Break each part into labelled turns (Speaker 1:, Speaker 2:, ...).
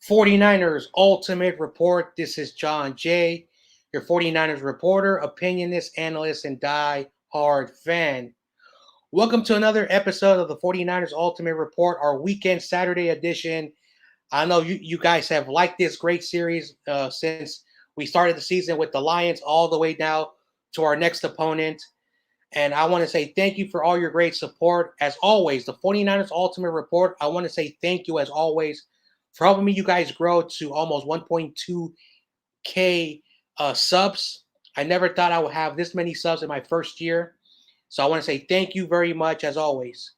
Speaker 1: 49ers Ultimate Report. This is John J., your 49ers reporter, opinionist, analyst, and die-hard fan. Welcome to another episode of the 49ers Ultimate Report, our weekend Saturday edition. I know you guys have liked this great series since we started the season with the Lions all the way now to our next opponent. And I want to say thank you for all your great support. As always, the 49ers Ultimate Report, I want to say thank you as always for helping me you guys grow to almost 1.2K subs. I never thought I would have this many subs in my first year. So I want to say thank you very much as always.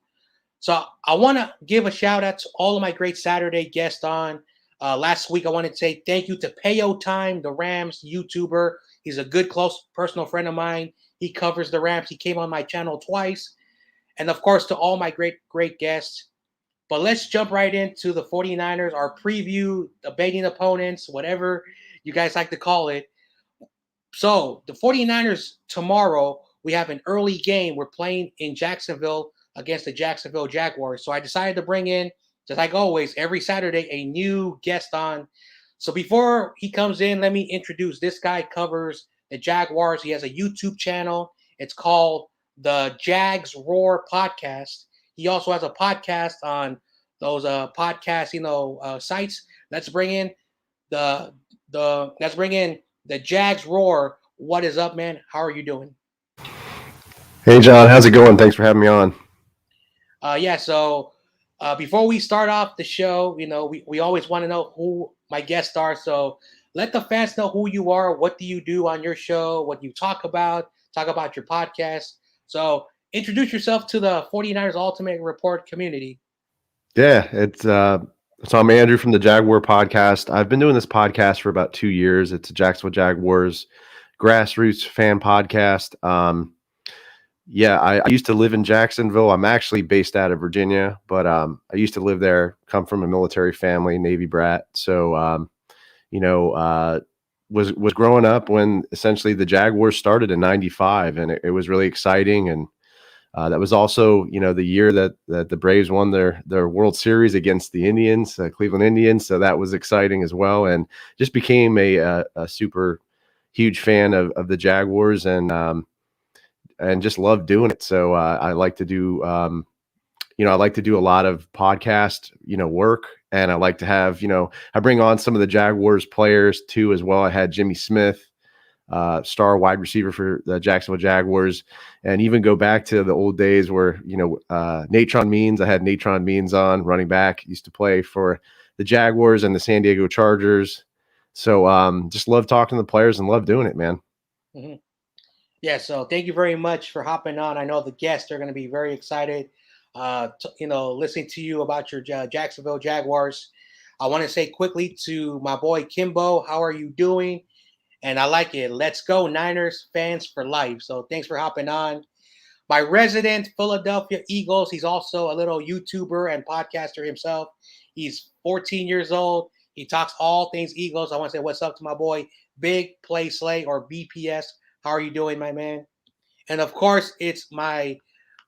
Speaker 1: So I want to give a shout out to all of my great Saturday guests on. Last week, I wanted to say thank you to Payo Time, the Rams YouTuber. He's a good, close, personal friend of mine. He covers the Rams. He came on my channel twice. And, of course, to all my great guests. But let's jump right into the 49ers, our preview, debating opponents, whatever you guys like to call it. So the 49ers tomorrow, we have an early game. We're playing in Jacksonville against the Jacksonville Jaguars. So I decided to bring in, just like always, every Saturday, a new guest on. So before he comes in, let me introduce this guy. Covers the Jaguars. He has a YouTube channel. It's called the Jags Roar Podcast. He also has a podcast on those podcast sites. Let's bring in the Jags Roar. What is up, man? How are you doing?
Speaker 2: Hey, John. How's it going? Thanks for having me on.
Speaker 1: So before we start off the show, we always want to know who my guests are. So let the fans know who you are. What do you do on your show? What you talk about your podcast. So introduce yourself to the 49ers Ultimate Report community.
Speaker 2: Yeah, so I'm Andrew from the Jaguar podcast. I've been doing this podcast for about 2 years. It's a Jacksonville Jaguars grassroots fan podcast. I used to live in Jacksonville. I'm actually based out of Virginia, but I used to live there, come from a military family, Navy brat. So, was growing up when essentially the Jaguars started in '95, and it was really exciting. And that was also, the year that the Braves won their World Series against the Indians, Cleveland Indians. So that was exciting as well, and just became a super huge fan of the Jaguars, and just love doing it. So I like to do, I like to do a lot of podcast, work, and I like to have, I bring on some of the Jaguars players too as well. I had Jimmy Smith, star wide receiver for the Jacksonville Jaguars, and even go back to the old days where, Natron Means, I had Natron Means on, running back, used to play for the Jaguars and the San Diego Chargers. So just love talking to the players and love doing it, man.
Speaker 1: Mm-hmm. Yeah, so thank you very much for hopping on. I know the guests are going to be very excited, listening to you about your Jacksonville Jaguars. I want to say quickly to my boy Kimbo, how are you doing? And I like it. Let's go Niners fans for life. So thanks for hopping on. My resident Philadelphia Eagles. He's also a little YouTuber and podcaster himself. He's 14 years old. He talks all things Eagles. I want to say what's up to my boy Big Play Slay, or BPS. How are you doing, my man? And of course, it's my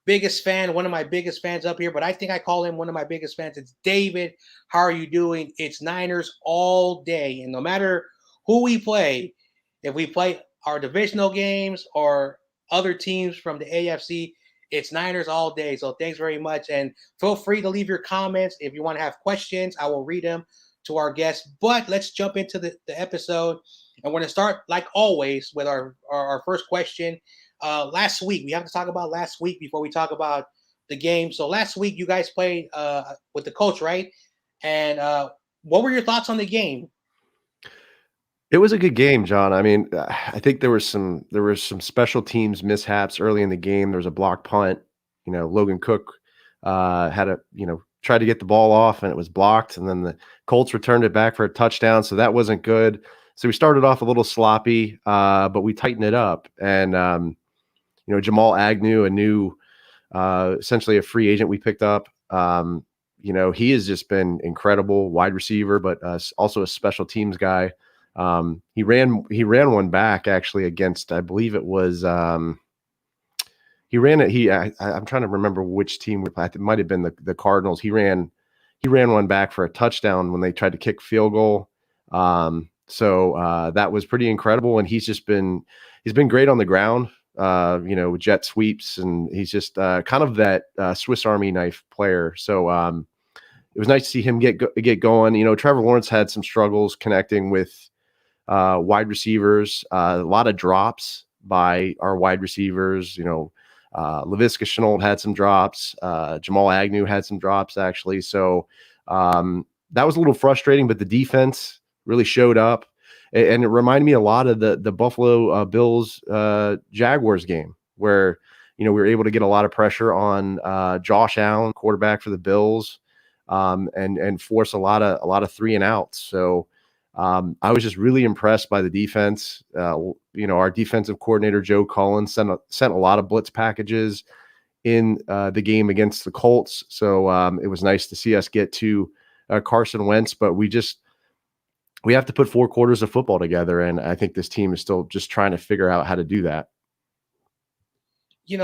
Speaker 1: biggest fan, one of my biggest fans up here, but I think I call him one of my biggest fans. It's David. How are you doing? It's Niners all day. And no matter who we play, if we play our divisional games or other teams from the AFC, it's Niners all day. So thanks very much. And feel free to leave your comments. If you want to have questions, I will read them to our guests. But let's jump into the episode. And we're going to start, like always, with our first question. Last week, we have to talk about last week before we talk about the game. So last week, you guys played with the coach, right? And what were your thoughts on the game?
Speaker 2: It was a good game, John. I mean, I think there were some special teams mishaps early in the game. There was a block punt. Logan Cook had tried to get the ball off, and it was blocked. And then the Colts returned it back for a touchdown, so that wasn't good. So we started off a little sloppy, but we tightened it up. And Jamal Agnew, a new, essentially a free agent we picked up. He has just been incredible, wide receiver, but also a special teams guy. He ran one back actually against, I believe it was, I'm trying to remember which team it might have been the Cardinals. He ran he ran one back for a touchdown when they tried to kick field goal. So that was pretty incredible. And he's been great on the ground, with jet sweeps, and he's just kind of that Swiss Army knife player. So it was nice to see him get going. Trevor Lawrence had some struggles connecting with wide receivers, a lot of drops by our wide receivers. Laviska Shenault had some drops. Jamal Agnew had some drops, actually. So that was a little frustrating, but the defense really showed up. And it reminded me a lot of the Buffalo Bills Jaguars game, where we were able to get a lot of pressure on Josh Allen, quarterback for the Bills, and force a lot of 3 and outs. So I was just really impressed by the defense. Our defensive coordinator, Joe Cullen, sent a lot of blitz packages in the game against the Colts. So it was nice to see us get to Carson Wentz, but we have to put 4 quarters of football together. And I think this team is still just trying to figure out how to do that.
Speaker 1: You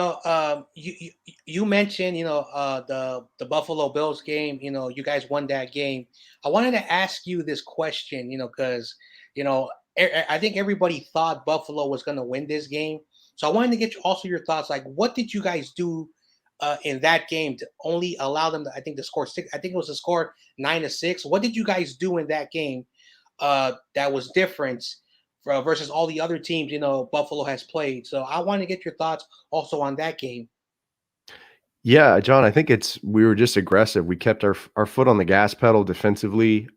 Speaker 1: mentioned the Buffalo Bills game. You guys won that game. I wanted to ask you this question. Because I think everybody thought Buffalo was going to win this game. So I wanted to get also your thoughts. Like, what did you guys do in that game to only allow them to score 6? I think it was a score 9-6. What did you guys do in that game that was different versus all the other teams Buffalo has played? So I want to get your thoughts also on that game.
Speaker 2: Yeah, John, I think we were just aggressive. We kept our foot on the gas pedal defensively.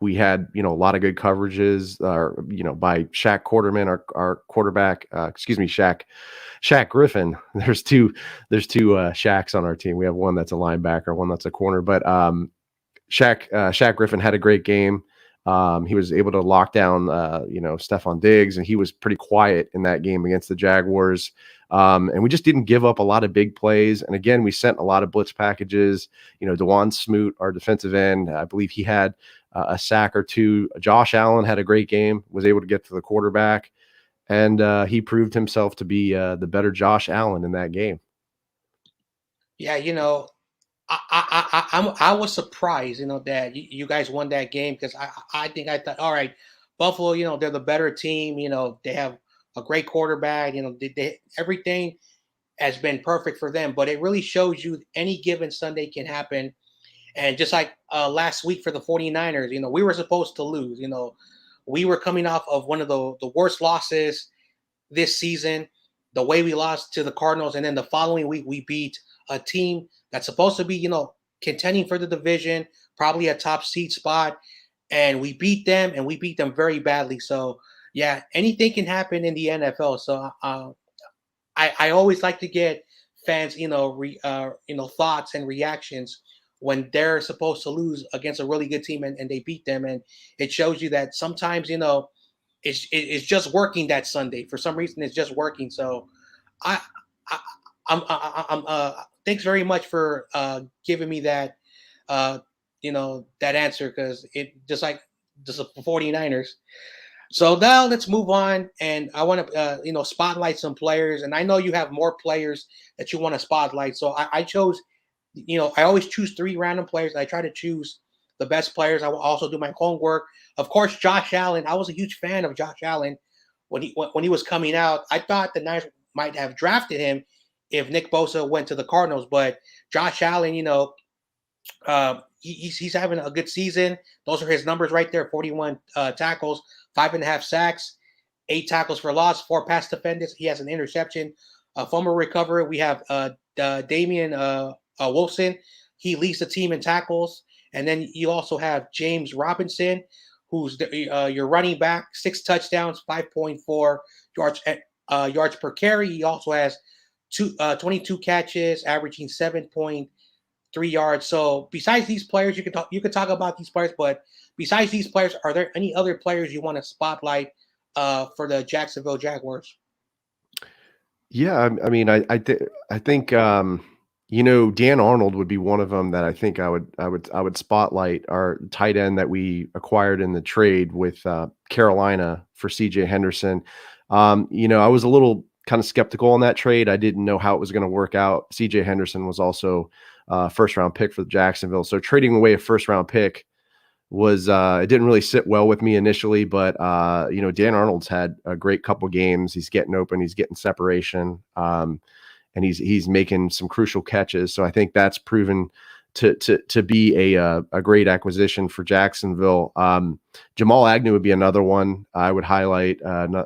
Speaker 2: We had, a lot of good coverages, by Shaq Quarterman, our quarterback, Shaq Griffin. There's two Shaqs on our team. We have one that's a linebacker, one that's a corner, but Shaq Griffin had a great game. He was able to lock down, Stephon Diggs, and he was pretty quiet in that game against the Jaguars. And we just didn't give up a lot of big plays. And again, we sent a lot of blitz packages. DeJuan Smoot, our defensive end, I believe he had a sack or 2. Josh Allen had a great game, was able to get to the quarterback, and he proved himself to be the better Josh Allen in that game.
Speaker 1: Yeah, I was surprised, that you guys won that game, because I thought, all right, Buffalo, they're the better team. They have a great quarterback. Everything has been perfect for them. But it really shows you any given Sunday can happen. And just like last week for the 49ers, we were supposed to lose. We were coming off of one of the worst losses this season, the way we lost to the Cardinals, and then the following week we beat a team that's supposed to be, contending for the division, probably a top seed spot, and we beat them, and we beat them very badly. So yeah, anything can happen in the NFL. So I always like to get fans, thoughts and reactions when they're supposed to lose against a really good team and they beat them, and it shows you that sometimes it's just working that Sunday. For some reason, it's just working. So I, I I'm thanks very much for giving me that that answer, because it just the 49ers. So now let's move on, and I want to spotlight some players, and I know you have more players that you want to spotlight. So I chose, I always choose 3 random players. And I try to choose the best players. I will also do my homework. Of course, Josh Allen. I was a huge fan of Josh Allen when he was coming out. I thought the Niners might have drafted him if Nick Bosa went to the Cardinals, but Josh Allen, he's having a good season. Those are his numbers right there: 41 tackles, 5.5 sacks, 8 tackles for loss, 4 pass defenders. He has an interception, a fumble recovery. We have Damian Wilson. He leads the team in tackles. And then you also have James Robinson, who's your running back, 6 touchdowns, 5.4 yards per carry. He also has 22 catches, averaging 7.3 yards. So besides these players, you can talk about these players, but besides these players, are there any other players you want to spotlight for the Jacksonville Jaguars?
Speaker 2: Yeah, I think Dan Arnold would be one of them that I think I would spotlight. Our tight end that we acquired in the trade with Carolina for CJ Henderson. I was a little kind of skeptical on that trade. I didn't know how it was going to work out. CJ Henderson was also first round pick for Jacksonville. So trading away a first round pick was it didn't really sit well with me initially, but Dan Arnold's had a great couple games. He's getting open, he's getting separation, and he's making some crucial catches. So I think that's proven to be a great acquisition for Jacksonville. Jamal Agnew would be another one I would highlight.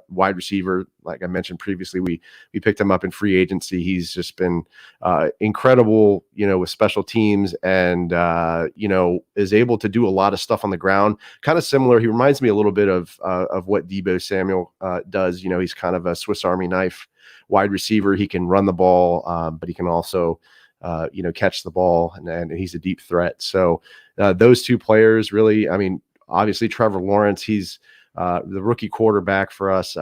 Speaker 2: Wide receiver, like I mentioned previously, we picked him up in free agency. He's just been incredible, with special teams, and is able to do a lot of stuff on the ground. Kind of similar. He reminds me a little bit of what Debo Samuel does. He's kind of a Swiss Army knife wide receiver. He can run the ball, but he can also catch the ball, and he's a deep threat. So those two players really, obviously Trevor Lawrence, he's the rookie quarterback for us.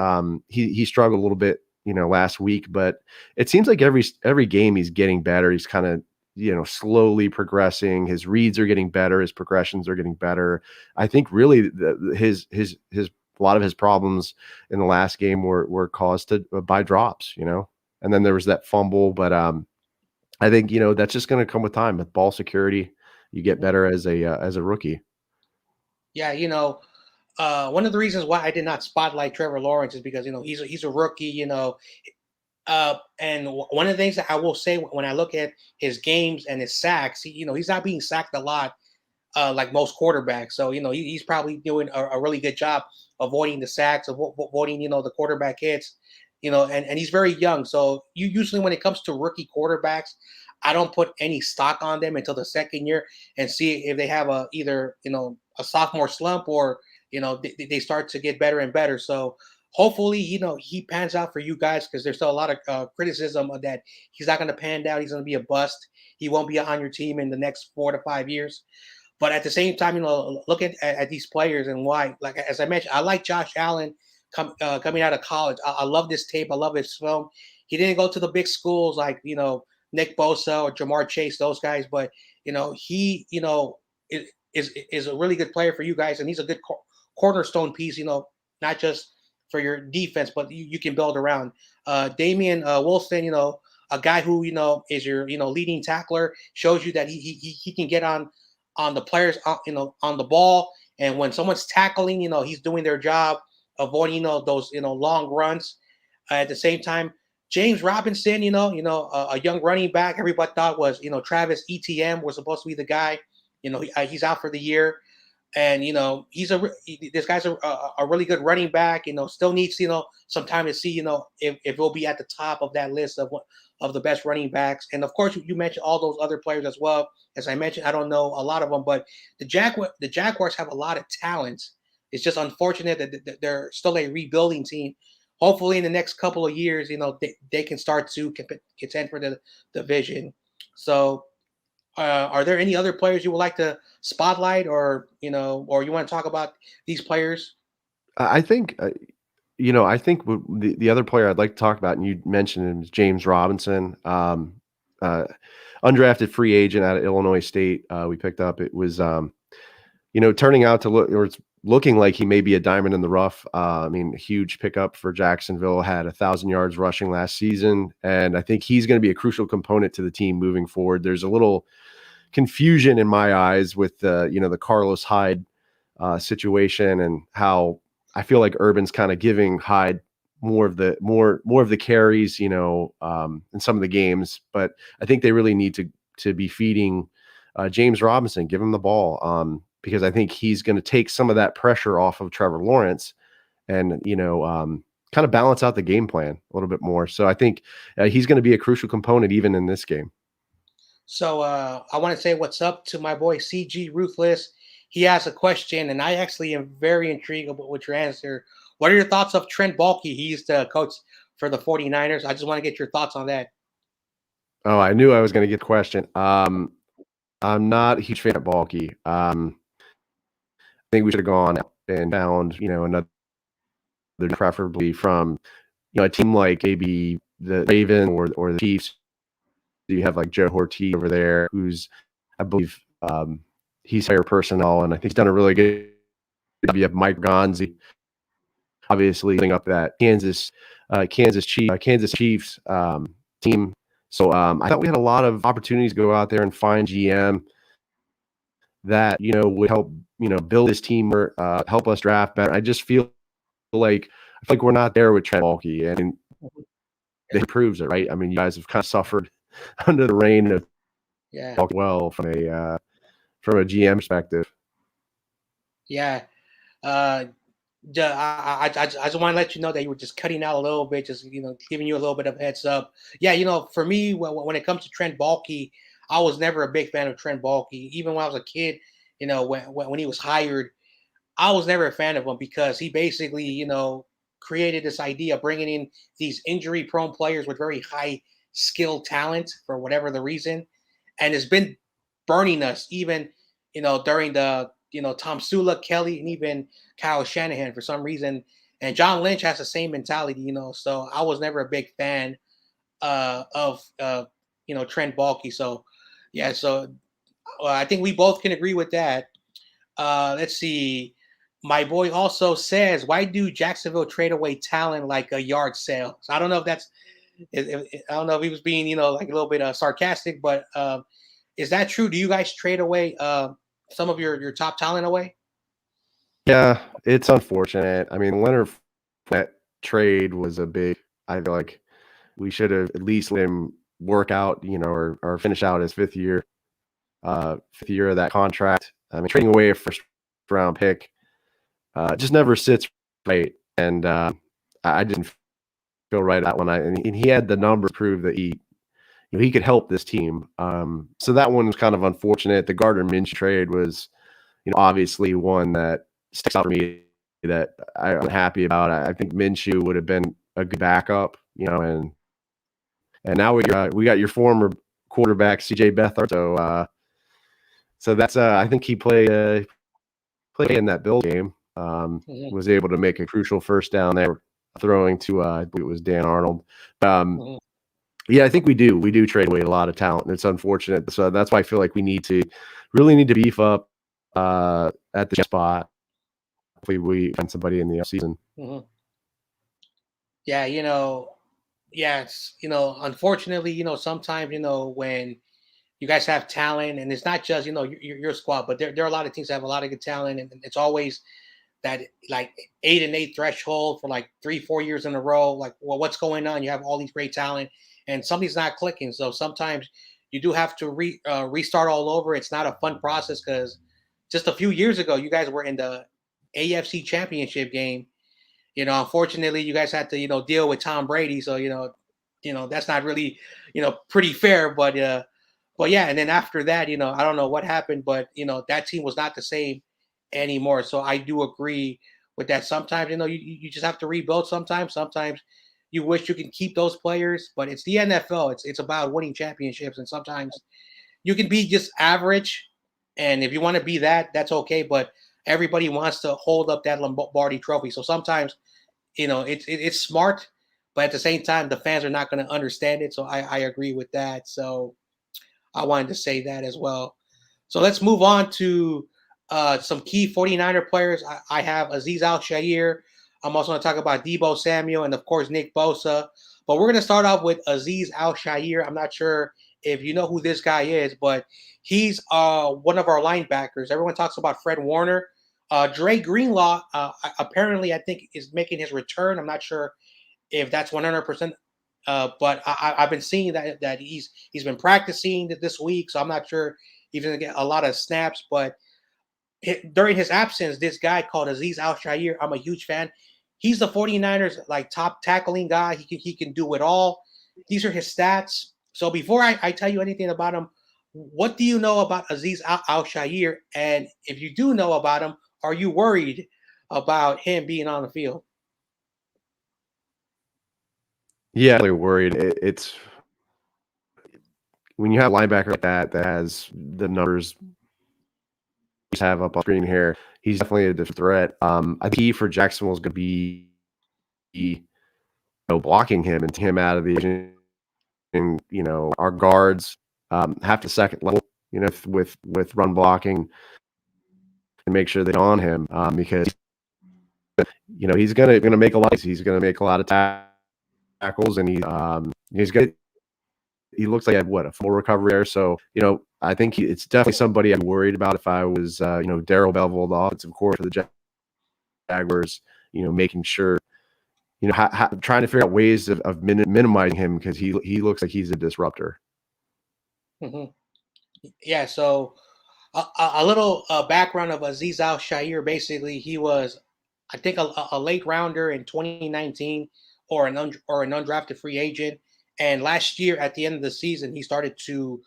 Speaker 2: He struggled a little bit, last week, but it seems like every game he's getting better. He's kind of, slowly progressing. His reads are getting better. His progressions are getting better. I think really his a lot of his problems in the last game were caused by drops, and then there was that fumble, but I think, that's just going to come with time. With ball security, you get better as a rookie.
Speaker 1: Yeah, one of the reasons why I did not spotlight Trevor Lawrence is because he's a rookie. And one of the things that I will say when I look at his games and his sacks, he's not being sacked a lot like most quarterbacks. So he's probably doing a really good job avoiding the sacks, avoiding the quarterback hits. And he's very young. So usually when it comes to rookie quarterbacks, I don't put any stock on them until the second year and see if they have either a sophomore slump or they start to get better and better. So hopefully he pans out for you guys, because there's still a lot of criticism of that he's not going to pan out. He's going to be a bust. He won't be on your team in the next 4 to 5 years. But at the same time, look at these players and why. Like as I mentioned, I like Josh Allen coming out of college. I love this tape. I love his film. He didn't go to the big schools like Nick Bosa or Jamar Chase, those guys, but he is a really good player for you guys, and he's a good cornerstone piece. Not just for your defense, but you can build around. Damian Wilson, a guy who is your leading tackler, shows you that he can get on the players on the ball, and when someone's tackling, he's doing their job, avoiding those long runs. At the same time, James Robinson, a young running back, everybody thought was Travis Etienne was supposed to be the guy. He's out for the year, and this guy's a really good running back. Still needs some time to see if he'll be at the top of that list of the best running backs. And of course, you mentioned all those other players as well. As I mentioned, I don't know a lot of them, but the Jaguars have a lot of talent. It's just unfortunate that they're still a rebuilding team. Hopefully, in the next couple of years, they can start to contend for the division. So, are there any other players you would like to spotlight, or or you want to talk about these players?
Speaker 2: I think, the other player I'd like to talk about, and you mentioned him, is James Robinson, undrafted free agent out of Illinois State. We picked up. It was, turning out to look, or it's looking like he may be a diamond in the rough. Huge pickup for Jacksonville. Had 1,000 yards rushing last season, and I think he's going to be a crucial component to the team moving forward. There's a little confusion in my eyes with the Carlos Hyde situation, and how I feel like Urban's kind of giving Hyde more of the carries, in some of the games. But I think they really need to be feeding James Robinson, give him the ball, because I think he's going to take some of that pressure off of Trevor Lawrence, and kind of balance out the game plan a little bit more. So I think he's going to be a crucial component even in this game.
Speaker 1: So I want to say what's up to my boy CG Ruthless. He has a question, and I actually am very intrigued with your answer. What are your thoughts of Trent Baalke? He's the coach for the 49ers. I just want to get your thoughts on that.
Speaker 2: Oh, I knew I was going to get the question. I'm not a huge fan of Baalke. I think we should have gone out and found, another, preferably from, a team like maybe the Ravens or the Chiefs. You have like Joe Horty over there, who's, I believe, he's higher personnel, and I think he's done a really good job. You have Mike Gonzi, obviously, leading up that Kansas Chiefs team. So I thought we had a lot of opportunities to go out there and find GM that, would help, build this team or help us draft better. I feel like we're not there with Trent Baalke, and
Speaker 1: Mhm. Yeah,
Speaker 2: it proves it, right? I mean, you guys have kind of suffered under the reign of
Speaker 1: yeah,
Speaker 2: Baalke well from a GM perspective.
Speaker 1: yeah. Uh, I just want to let you know that you were just cutting out a little bit, just giving you a little bit of heads up. Yeah, for me, when it comes to Trent Baalke, I was never a big fan of Trent Baalke. Even when I was a kid, when he was hired, I was never a fan of him because he basically, created this idea of bringing in these injury-prone players with very high skill talent for whatever the reason, and it's been burning us even, during the Tom Sula, Kelly, and even Kyle Shanahan for some reason. And John Lynch has the same mentality, So I was never a big fan of Trent Baalke. So yeah, so I think we both can agree with that. Let's see. My boy also says, "Why do Jacksonville trade away talent like a yard sale?" So I don't know if that's, I don't know if he was being, like a little bit sarcastic, but is that true? Do you guys trade away some of your top talent away?
Speaker 2: Yeah, it's unfortunate. I mean, Leonard Fournette trade was a big. I feel like we should have at least let him work out, or finish out his fifth year of that contract. I mean, trading away a first round pick just never sits right, and I didn't feel right at that one. And he had the numbers prove that he could help this team. So that one was kind of unfortunate. The Gardner Minshew trade was, obviously one that sticks out for me that I'm happy about. I think Minshew would have been a good backup, and now we got your former quarterback CJ Beathard. So that's I think he played in that Bill game.
Speaker 1: Hmm.
Speaker 2: Was able to make a crucial first down there, throwing to I believe it was Dan Arnold. Um,
Speaker 1: Hmm.
Speaker 2: yeah, I think we do trade away a lot of talent, and it's unfortunate. So that's why I feel like we really need to beef up at the spot. Hopefully, we find somebody in the season.
Speaker 1: Hmm. Yeah, yes, unfortunately, sometimes, when you guys have talent, and it's not just your squad, but there are a lot of teams that have a lot of good talent, and it's always that like 8-8 threshold for like 3-4 years in a row. Like, well, what's going on? You have all these great talent, and something's not clicking. So sometimes you do have to restart all over. It's not a fun process because just a few years ago, you guys were in the AFC Championship game. Unfortunately, you guys had to deal with Tom Brady. So that's not really pretty fair. But yeah, and then after that, I don't know what happened, but that team was not the same anymore. So I do agree with that. Sometimes you just have to rebuild. Sometimes you wish you can keep those players, but it's the NFL. It's about winning championships, and sometimes you can be just average. And if you want to be that, that's okay. But everybody wants to hold up that Lombardi trophy. So sometimes it's smart, but at the same time, the fans are not going to understand it. So I agree with that. So I wanted to say that as well. So let's move on to some key 49er players. I have Aziz Al-Shayer. I'm also going to talk about Debo Samuel and, of course, Nick Bosa. But we're going to start off with Aziz Al-Shayer. I'm not sure if you know who this guy is, but he's one of our linebackers. Everyone talks about Fred Warner. Dre Greenlaw, apparently, I think, is making his return. I'm not sure if that's 100%. But I've been seeing that he's been practicing this week, so I'm not sure if he's going to get a lot of snaps. But during his absence, this guy called Aziz Al-Shayer, I'm a huge fan. He's the 49ers like top tackling guy. He can do it all. These are his stats. So before I tell you anything about him, what do you know about Aziz Al-Shayer? And if you do know about him, are you worried about him being on the field?
Speaker 2: Yeah, really worried. It's when you have a linebacker like that has the numbers you have up on screen here. He's definitely a different threat. I think key for Jacksonville is going to be blocking him and him out of the and our guards have to second level with run blocking and make sure they're on him because he's gonna make a lot of tackles and he's gonna he looks like he had a full recovery there. So, I think it's definitely somebody I'd be worried about if I was, Darrell Bevell, the offensive coordinator for the Jaguars, making sure, trying to figure out ways of minimizing him because he looks like he's a disruptor.
Speaker 1: Mhm. Yeah. So a little background of Aziz Al-Shayer. Basically, he was, I think, a late rounder in 2019, or an undrafted free agent. And last year, at the end of the season, he started to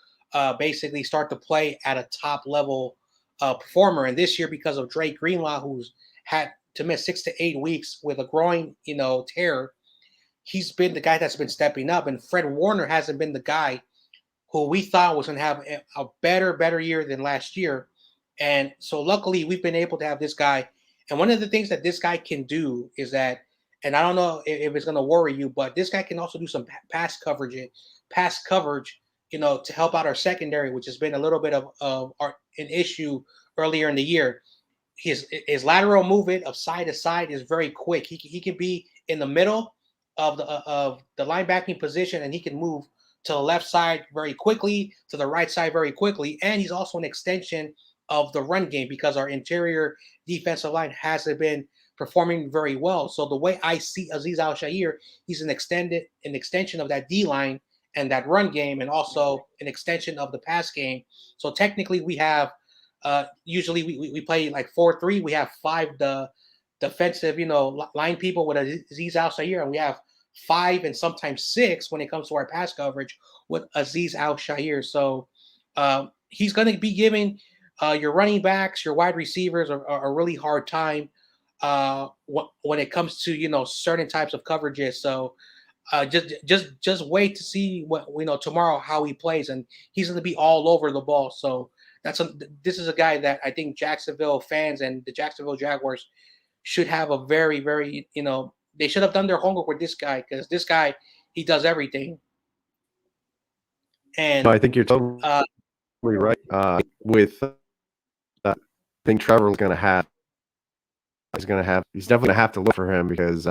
Speaker 1: basically start to play at a top level performer. And this year, because of Drake Greenlaw, who's had to miss 6 to 8 weeks with a groin, tear, he's been the guy that's been stepping up. And Fred Warner hasn't been the guy who we thought was going to have a better year than last year. And so luckily we've been able to have this guy. And one of the things that this guy can do is that, and I don't know if it's going to worry you, but this guy can also do some pass coverage, to help out our secondary, which has been a little bit of an issue earlier in the year. His lateral movement of side to side is very quick. He can be in the middle of the linebacking position, and he can move to the left side very quickly, to the right side very quickly, and he's also an extension of the run game because our interior defensive line hasn't been performing very well. So the way I see Aziz Al-Shayer, he's an extension of that D line and that run game, and also an extension of the pass game. So technically, we have usually we play like 4-3. We have five defensive line people with Aziz Al-Shayer, and we have five and sometimes six when it comes to our pass coverage with Aziz Al-Shayer. So he's going to be giving your running backs, your wide receivers a really hard time when it comes to certain types of coverages. So just wait to see what tomorrow how he plays, and he's going to be all over the ball. So this is a guy that I think Jacksonville fans and the Jacksonville Jaguars should have a very, very, they should have done their homework with this guy, because this guy, he does everything. And
Speaker 2: No, I think you're totally right. I think Trevor's going to have. He's definitely going to have to look for him because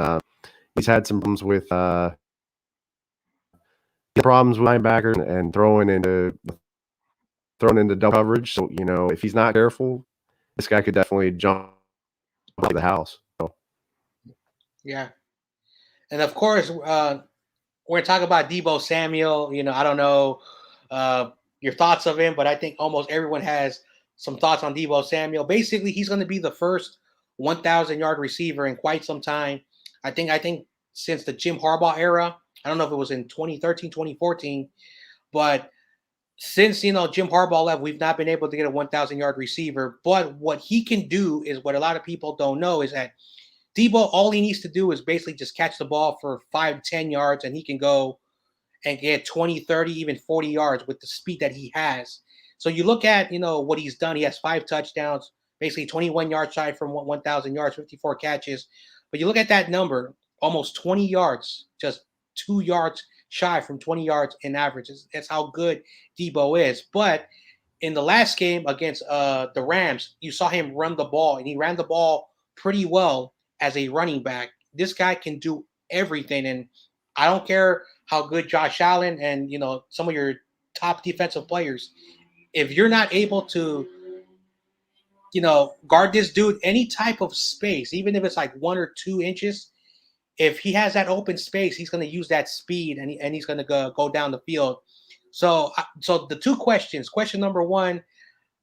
Speaker 2: he's had some problems with linebackers and throwing into double coverage. So if he's not careful, this guy could definitely jump out of the house. So.
Speaker 1: Yeah, and of course we're going to talk about Debo Samuel. I don't know your thoughts of him, but I think almost everyone has some thoughts on Debo Samuel. Basically, he's going to be the first 1,000-yard receiver in quite some time. I think since the Jim Harbaugh era. I don't know if it was in 2013, 2014, but since Jim Harbaugh left, we've not been able to get a 1,000-yard receiver. But what he can do is what a lot of people don't know is that Debo, all he needs to do is basically just catch the ball for 5-10 yards, and he can go and get 20, 30, even 40 yards with the speed that he has. So you look at, what he's done. He has 5 touchdowns, basically 21 yards shy from 1,000 yards, 54 catches. But you look at that number, almost 20 yards, just 2 yards shy from 20 yards in average. That's how good Debo is. But in the last game against the Rams, you saw him run the ball, and he ran the ball pretty well as a running back. This guy can do everything, and I don't care how good Josh Allen and some of your top defensive players, if you're not able to guard this dude any type of space, even if it's like 1 or 2 inches, if he has that open space, he's going to use that speed, and he's going to go down the field. So the 2 questions. Question number 1: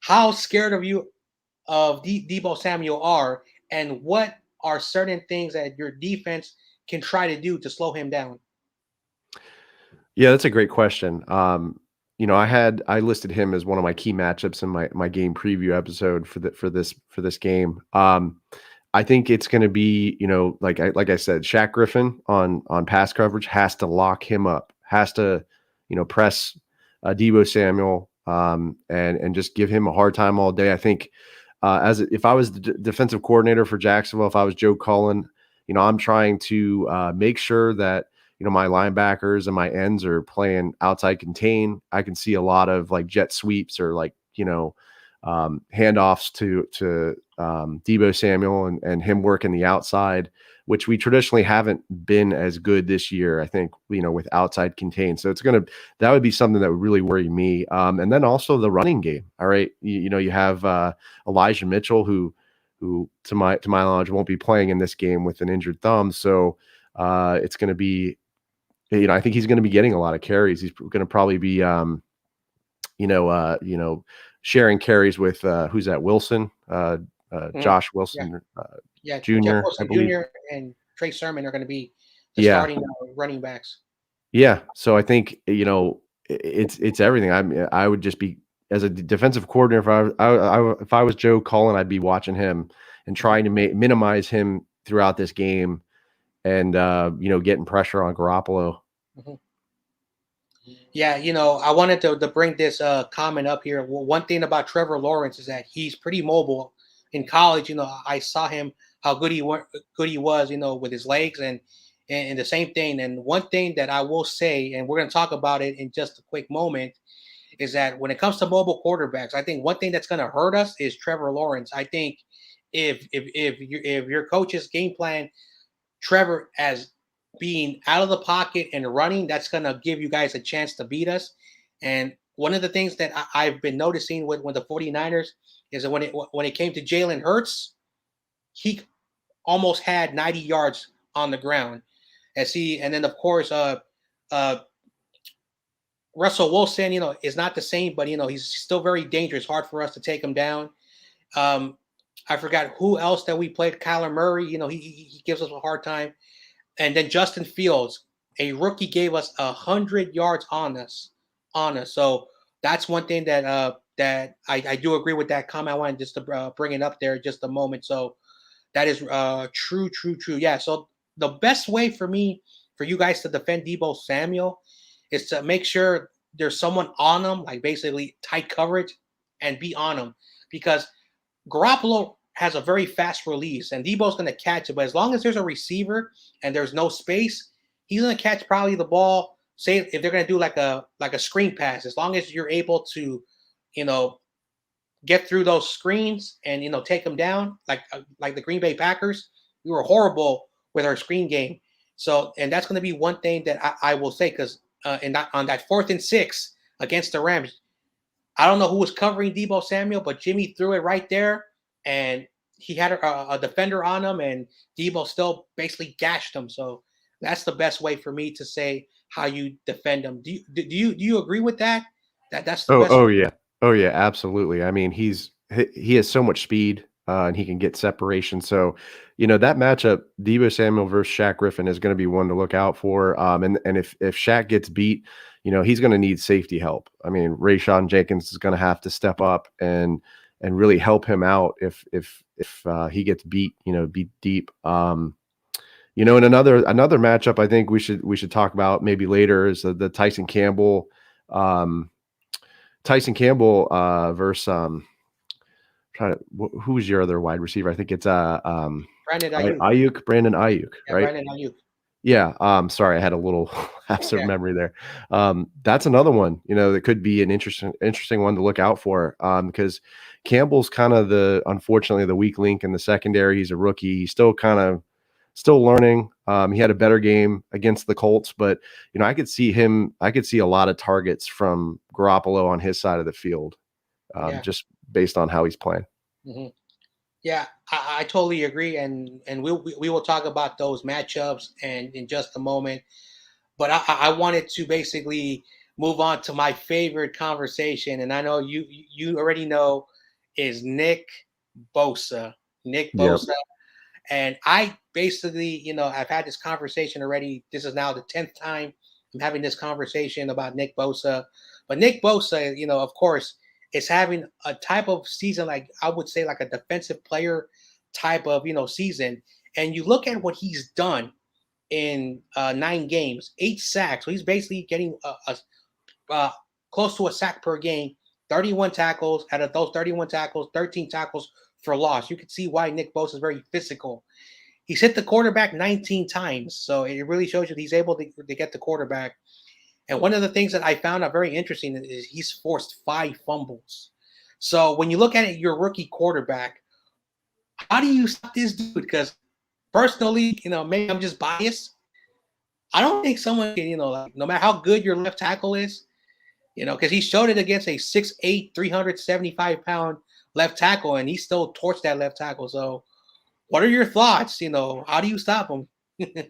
Speaker 1: how scared of Debo Samuel are, and what are certain things that your defense can try to do to slow him down?
Speaker 2: Yeah, that's a great question. I listed him as one of my key matchups in my game preview episode for this game. I think it's going to be, like I said, Shaq Griffin on pass coverage has to lock him up, has to, press Debo Samuel and just give him a hard time all day. I think if I was the defensive coordinator for Jacksonville, if I was Joe Cullen, I'm trying to make sure that my linebackers and my ends are playing outside contain. I can see a lot of like jet sweeps or like handoffs to Debo Samuel and him working the outside. which we traditionally haven't been as good this year, I think, with outside contain. So that would be something that would really worry me. And then also the running game. All right. You have Elijah Mitchell, who to my knowledge won't be playing in this game with an injured thumb. So it's going to be, I think he's going to be getting a lot of carries. He's going to probably be, sharing carries with who's that? Wilson, Josh
Speaker 1: Yeah,
Speaker 2: Wilson
Speaker 1: yeah. Jeff
Speaker 2: Jr., I
Speaker 1: Wilson
Speaker 2: believe.
Speaker 1: Jr. and Trey Sermon are going to be the
Speaker 2: Yeah,
Speaker 1: starting running backs.
Speaker 2: yeah. So I think it's everything. I would just be, as a defensive coordinator, if I was Joe Cullen, I'd be watching him and trying to minimize him throughout this game, and getting pressure on Garoppolo.
Speaker 1: Mm-hmm. Yeah, I wanted to bring this comment up here. Well, one thing about Trevor Lawrence is that he's pretty mobile. In college, I saw him how good he was, with his legs and the same thing. And one thing that I will say, and we're going to talk about it in just a quick moment, is that when it comes to mobile quarterbacks, I think one thing that's going to hurt us is Trevor Lawrence. I think if your coach's game plan Trevor as being out of the pocket and running, that's going to give you guys a chance to beat us. And one of the things that I've been noticing with the 49ers is that when it came to Jalen Hurts, he almost had 90 yards on the ground. And then of course, Russell Wilson, is not the same, but he's still very dangerous. Hard for us to take him down. I forgot who else that we played. Kyler Murray, he gives us a hard time. And then Justin Fields, a rookie, gave us 100 yards on us. So that's one thing that I do agree with that comment. I wanted just to bring it up there just a moment. So that is true. Yeah. So the best way for you guys to defend Debo Samuel is to make sure there's someone on him, like basically tight coverage, and be on him, because Garoppolo has a very fast release, and Debo's going to catch it. But as long as there's a receiver and there's no space, he's going to catch probably the ball. Say if they're going to do like a screen pass, as long as you're able to, get through those screens and take them down, like the Green Bay Packers. We were horrible with our screen game. So, and that's going to be one thing that I will say, because on that 4th and 6 against the Rams, I don't know who was covering Debo Samuel, but Jimmy threw it right there, and he had a defender on him, and Debo still basically gashed him. So that's the best way for me to say how you defend him. Do you agree with that? That's the
Speaker 2: Oh,
Speaker 1: best.
Speaker 2: oh yeah, oh yeah, absolutely. I mean, he has so much speed, and he can get separation. So, that matchup, Debo Samuel versus Shaq Griffin, is going to be one to look out for. And if Shaq gets beat, he's going to need safety help. I mean, Rayshawn Jenkins is going to have to step up and really help him out if he gets beat, beat deep. And another matchup I think we should talk about maybe later is the Tyson Campbell. Versus who's your other wide receiver? I think it's
Speaker 1: Brandon Ayuk.
Speaker 2: Brandon Ayuk,
Speaker 1: Yeah,
Speaker 2: right?
Speaker 1: Brandon Ayuk.
Speaker 2: Yeah. Sorry, I had a little lapse of memory there. That's another one, that could be an interesting one to look out for. Because Campbell's kind of unfortunately the weak link in the secondary. He's a rookie. He's still learning. He had a better game against the Colts, but I could see a lot of targets from Garoppolo on his side of the field, just based on how he's playing.
Speaker 1: Mm-hmm. Yeah, I totally agree, and we will talk about those matchups and in just a moment. But I wanted to basically move on to my favorite conversation, and I know you already know, is Nick Bosa. Nick
Speaker 2: Yep.
Speaker 1: Bosa. And I basically, I've had this conversation already. This is now the 10th time I'm having this conversation about Nick Bosa. But Nick Bosa, of course, is having a type of season, like I would say, like a defensive player type of, season. And you look at what he's done in 9 games, 8 sacks. So he's basically getting close to a sack per game, 31 tackles. Out of those 31 tackles, 13 tackles for loss. You can see why Nick Bosa is very physical. He's hit the quarterback 19 times. So it really shows you he's able to get the quarterback. And one of the things that I found out very interesting is he's forced 5 fumbles. So when you look at it, your rookie quarterback, how do you stop this dude? Because personally, maybe I'm just biased. I don't think someone can, like, no matter how good your left tackle is, because he showed it against a 6'8", 375-pound left tackle, and he still torched that left tackle. So, what are your thoughts? How do you stop him?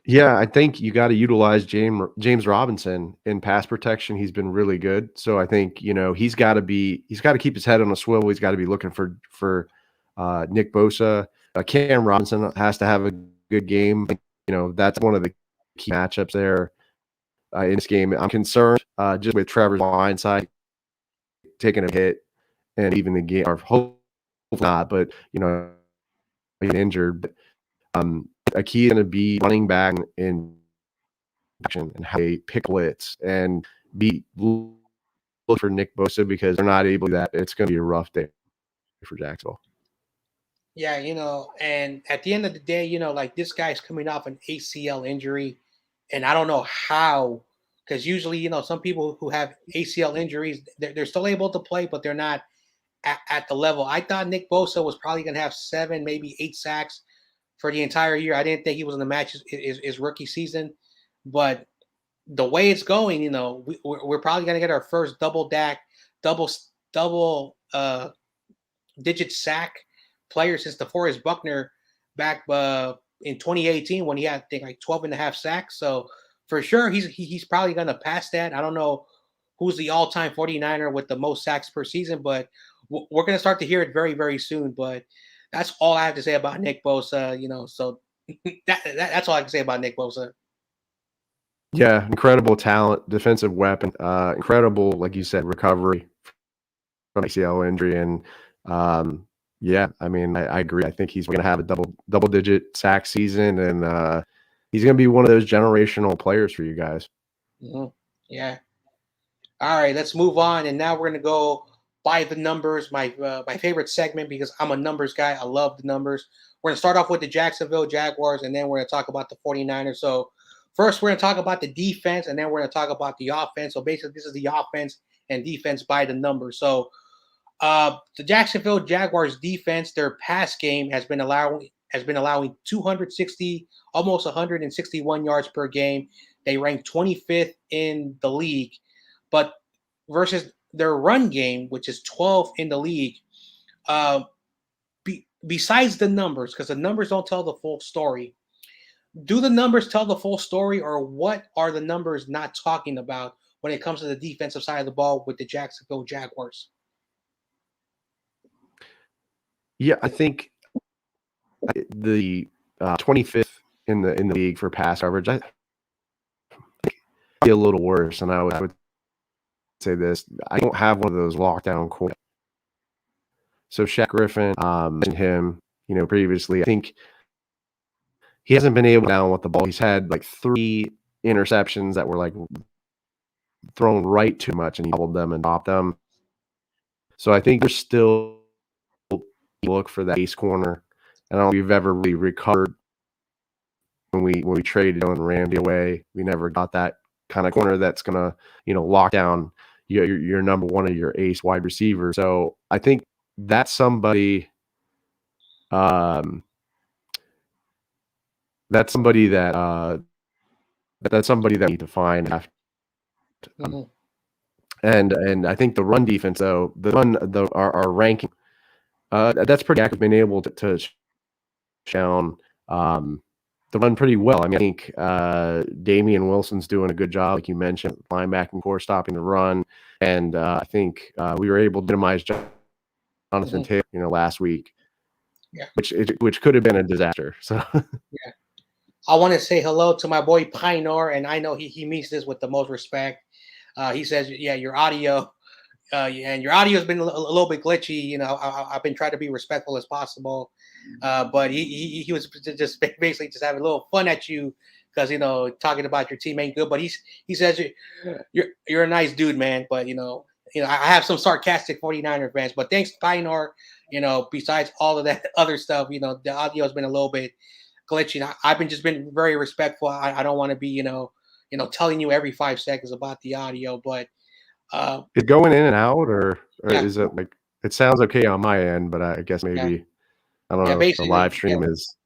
Speaker 2: Yeah, I think you got to utilize James Robinson in pass protection. He's been really good. So I think, he's got to keep his head on a swivel. He's got to be looking for Nick Bosa. Cam Robinson has to have a good game. That's one of the key matchups there in this game. I'm concerned just with Trevor's line side taking a hit and even the game, or hopefully not, but he's injured. But, a key is going to be running back in action and how they pick blitz and be look for Nick Bosa, because they're not able to do that. It's going to be a rough day for Jacksonville.
Speaker 1: Yeah, and at the end of the day, like, this guy's coming off an ACL injury, and I don't know how, because usually, some people who have ACL injuries, they're still able to play, but they're not at the level. I thought Nick Bosa was probably going to have 7, maybe 8 sacks for the entire year. I didn't think he was going to match his rookie season, but the way it's going, we're probably going to get our first double digit sack player since DeForest Buckner back in 2018, when he had, I think, like 12 and a half sacks. So for sure, he's probably going to pass that. I don't know who's the all-time 49er with the most sacks per season, but we're going to start to hear it very, very soon. But that's all I have to say about Nick Bosa, so that's all I can say about Nick Bosa.
Speaker 2: Yeah, incredible talent, defensive weapon, incredible, like you said, recovery from ACL injury. And yeah, I mean, I agree. I think he's going to have a double digit sack season, and he's going to be one of those generational players for you guys.
Speaker 1: Mm-hmm. Yeah. All right, let's move on. And now we're going to go by the numbers, my favorite segment, because I'm a numbers guy. I love the numbers. We're going to start off with the Jacksonville Jaguars, and then we're going to talk about the 49ers. So first, we're going to talk about the defense, and then we're going to talk about the offense. So basically, this is the offense and defense by the numbers. So the Jacksonville Jaguars defense, their pass game has been allowing 260, almost 161 yards per game. They rank 25th in the league, but versus their run game, which is 12th in the league. Besides the numbers, because the numbers don't tell the full story. Do the numbers tell the full story, or what are the numbers not talking about when it comes to the defensive side of the ball with the Jacksonville Jaguars?
Speaker 2: Yeah, I think the 25th in the league for pass coverage, I be a little worse. And I would say this: I don't have one of those lockdown corners. So Shaq Griffin, and him, previously, I think he hasn't been able to down with the ball. He's had like 3 interceptions that were like thrown right too much, and he doubled them and dropped them. So I think there's still look for that ace corner. I don't know if we've ever really recovered when we traded Dylan Ramsey away. We never got that kind of corner that's gonna lock down your number one of your ace wide receiver. So I think that's somebody. That's somebody that we need to find after.
Speaker 1: Mm-hmm.
Speaker 2: And I think the run defense, though, our ranking, that's pretty active. Been able to down the run pretty well. I mean, I think Damian Wilson's doing a good job, like you mentioned, linebacking core, stopping the run, and I think we were able to minimize Jonathan Taylor, last week, which could have been a disaster. So
Speaker 1: yeah. I want to say hello to my boy Pioneer, and I know he means this with the most respect. He says, "Yeah, your audio, and your audio has been a little bit glitchy. I've been trying to be respectful as possible, but he was just basically just having a little fun at you because talking about your team ain't good. But he says you're a nice dude, man. But I have some sarcastic 49er fans. But thanks, Pioneer. Besides all of that other stuff, the audio has been a little bit glitching. I've been very respectful. I don't want to be telling you every 5 seconds about the audio, but
Speaker 2: is it going in and out, or
Speaker 1: yeah.
Speaker 2: is it like, it sounds okay on my end, but I guess maybe I don't know if the live stream is.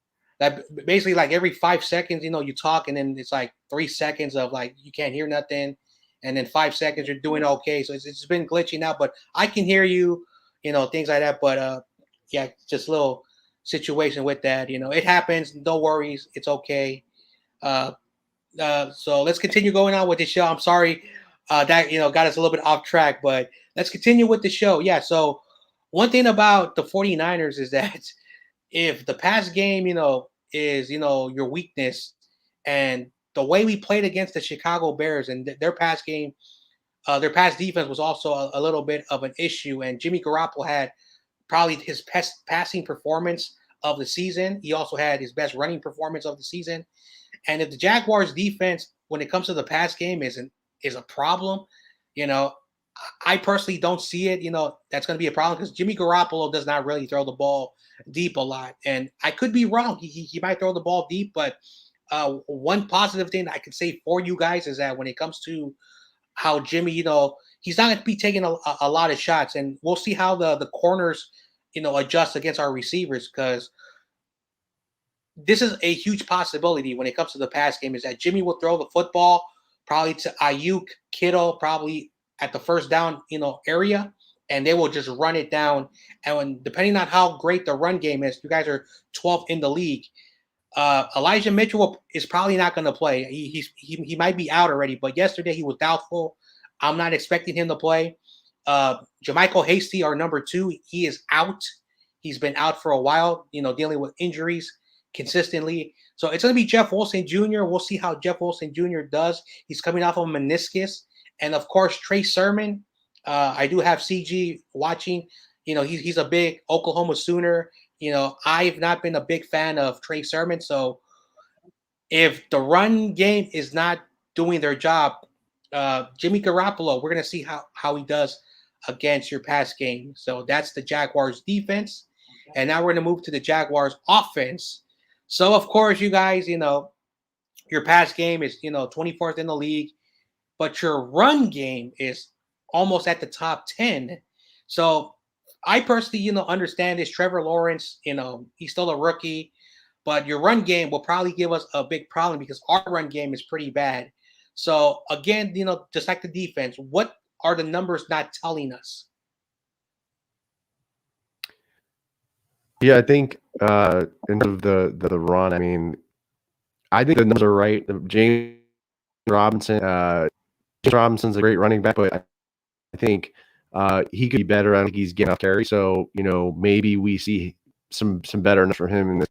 Speaker 1: that basically like every 5 seconds, you talk, and then it's like 3 seconds of like you can't hear nothing, and then 5 seconds you're doing okay. So it's been glitching out, but I can hear you, things like that. But yeah, just a little situation with that. It happens. No worries. It's okay. Uh, so let's continue going on with the show. I'm sorry that got us a little bit off track, but let's continue with the show. Yeah. So one thing about the 49ers is that if the pass game, is your weakness, and the way we played against the Chicago Bears and their pass game, their pass defense was also a little bit of an issue, and Jimmy Garoppolo had probably his best passing performance of the season. He also had his best running performance of the season. And if the Jaguars defense, when it comes to the pass game, is a problem, you know, I personally don't see it. That's going to be a problem because Jimmy Garoppolo does not really throw the ball deep a lot, and I could be wrong. He might throw the ball deep, but one positive thing I can say for you guys is that when it comes to how Jimmy, he's not going to be taking a lot of shots, and we'll see how the corners, adjust against our receivers because this is a huge possibility when it comes to the pass game is that Jimmy will throw the football probably to Ayuk, Kittle, probably at the first down, area, and they will just run it down. And depending on how great the run game is, you guys are 12th in the league. Elijah Mitchell is probably not going to play. He might be out already, but yesterday he was doubtful. I'm not expecting him to play. Jermichael Hasty, our number 2, he is out. He's been out for a while, dealing with injuries consistently. So it's going to be Jeff Wilson Jr. We'll see how Jeff Wilson Jr. does. He's coming off of a meniscus. And, of course, Trey Sermon. I do have CG watching. He's a big Oklahoma Sooner. I've not been a big fan of Trey Sermon. So if the run game is not doing their job, Jimmy Garoppolo, we're going to see how he does against your pass game. So that's the Jaguars defense. And now we're going to move to the Jaguars offense. So, of course, you guys, your pass game is, 24th in the league, but your run game is almost at the top 10. So I personally, understand this. Trevor Lawrence, he's still a rookie, but your run game will probably give us a big problem because our run game is pretty bad. So again, just like the defense, what are the numbers not telling us?
Speaker 2: Yeah, I think in terms of the run, I mean, I think the numbers are right. James Robinson's a great running back, but I think he could be better. I don't think he's getting enough carry. So, maybe we see some better enough for him in this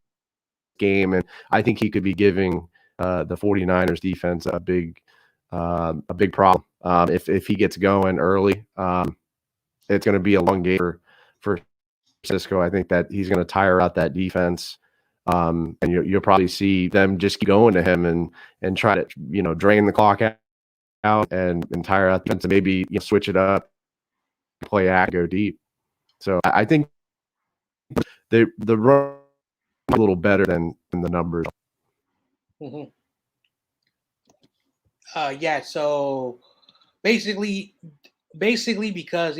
Speaker 2: game. And I think he could be giving the 49ers defense a big problem. If he gets going early, it's going to be a long game for Cisco. I think that he's going to tire out that defense. And you'll probably see them just keep going to him and try to, drain the clock out and tire out the defense and maybe switch it up, play act, go deep. So I think the run a little better than the numbers.
Speaker 1: Mm-hmm. Yeah. So basically because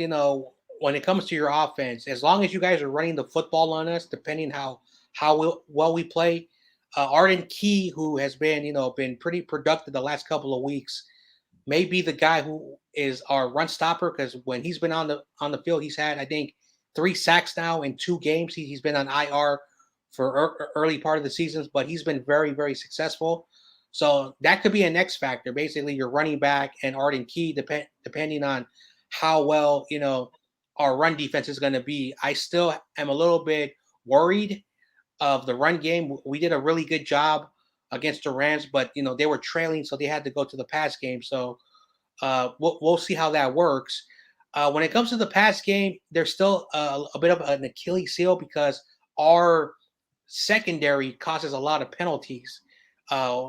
Speaker 1: when it comes to your offense, as long as you guys are running the football on us, depending how well we play, Arden Key, who has been been pretty productive the last couple of weeks, may be the guy who is our run stopper because when he's been on the field, he's had I think 3 sacks now in 2 games. He's been on IR for early part of the seasons, but he's been very, very successful. So that could be an X factor. Basically, your running back and Arden Key, depending on how well our run defense is going to be. I still am a little bit worried of the run game. We did a really good job against the Rams, but they were trailing, so they had to go to the pass game. So we'll see how that works. When it comes to the pass game, there's still a bit of an Achilles heel because our secondary causes a lot of penalties.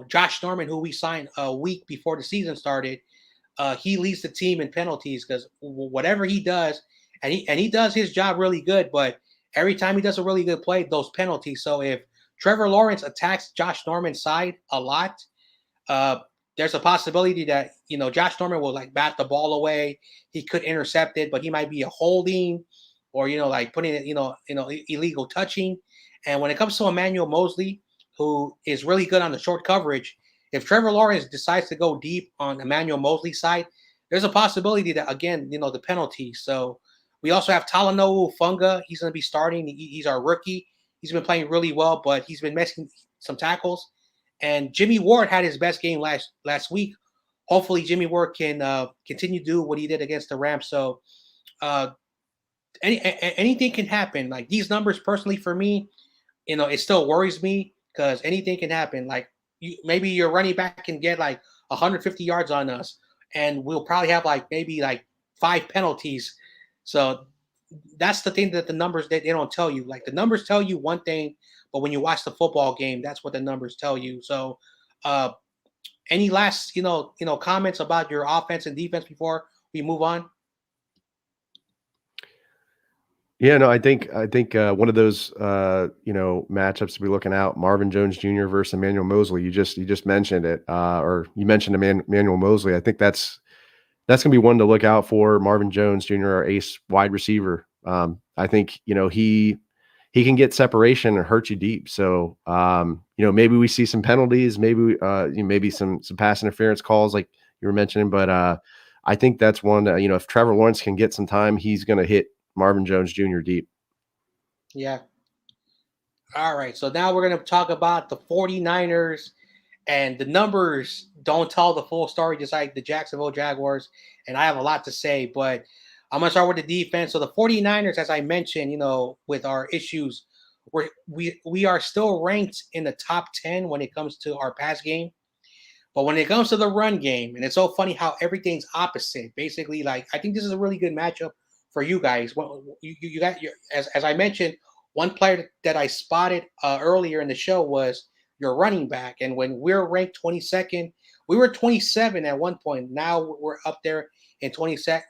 Speaker 1: Josh Norman, who we signed a week before the season started, he leads the team in penalties because whatever he does, and he does his job really good, but every time he does a really good play, those penalties. So if Trevor Lawrence attacks Josh Norman's side a lot, there's a possibility that Josh Norman will like bat the ball away. He could intercept it, but he might be a holding or like putting it illegal touching. And when it comes to Emmanuel Mosley, who is really good on the short coverage. If Trevor Lawrence decides to go deep on Emmanuel Mosley's side, there's a possibility that, again, the penalty. So we also have Talanoa Funga. He's going to be starting. He's our rookie. He's been playing really well, but he's been missing some tackles. And Jimmy Ward had his best game last week. Hopefully, Jimmy Ward can continue to do what he did against the Rams. So uh, anything can happen. Like these numbers, personally for me, it still worries me because anything can happen. Like maybe your running back can get like 150 yards on us, and we'll probably have like maybe like 5 penalties. So that's the thing that the numbers they don't tell you. Like the numbers tell you one thing, but when you watch the football game, that's what the numbers tell you. So, uh, any last comments about your offense and defense before we move on?
Speaker 2: Yeah, no, I think one of those matchups to be looking out, Marvin Jones Jr. versus Emmanuel Mosley. You just mentioned it, or you mentioned Emmanuel Mosley. I think that's gonna be one to look out for. Marvin Jones Jr., our ace wide receiver. I think he can get separation and hurt you deep. So maybe we see some penalties, maybe maybe some pass interference calls like you were mentioning, but I think that's one that, if Trevor Lawrence can get some time, he's going to hit Marvin Jones Jr. deep.
Speaker 1: Yeah. All right. So now we're going to talk about the 49ers, and the numbers don't tell the full story, just like the Jacksonville Jaguars. And I have a lot to say, but I'm going to start with the defense. So the 49ers, as I mentioned, with our issues, we are still ranked in the top 10 when it comes to our pass game. But when it comes to the run game, and it's so funny how everything's opposite. Basically, like I think this is a really good matchup for you guys. You got your as I mentioned, one player that I spotted earlier in the show was your running back, and when we're ranked 22nd, we were 27 at one point. Now we're up there in 22nd,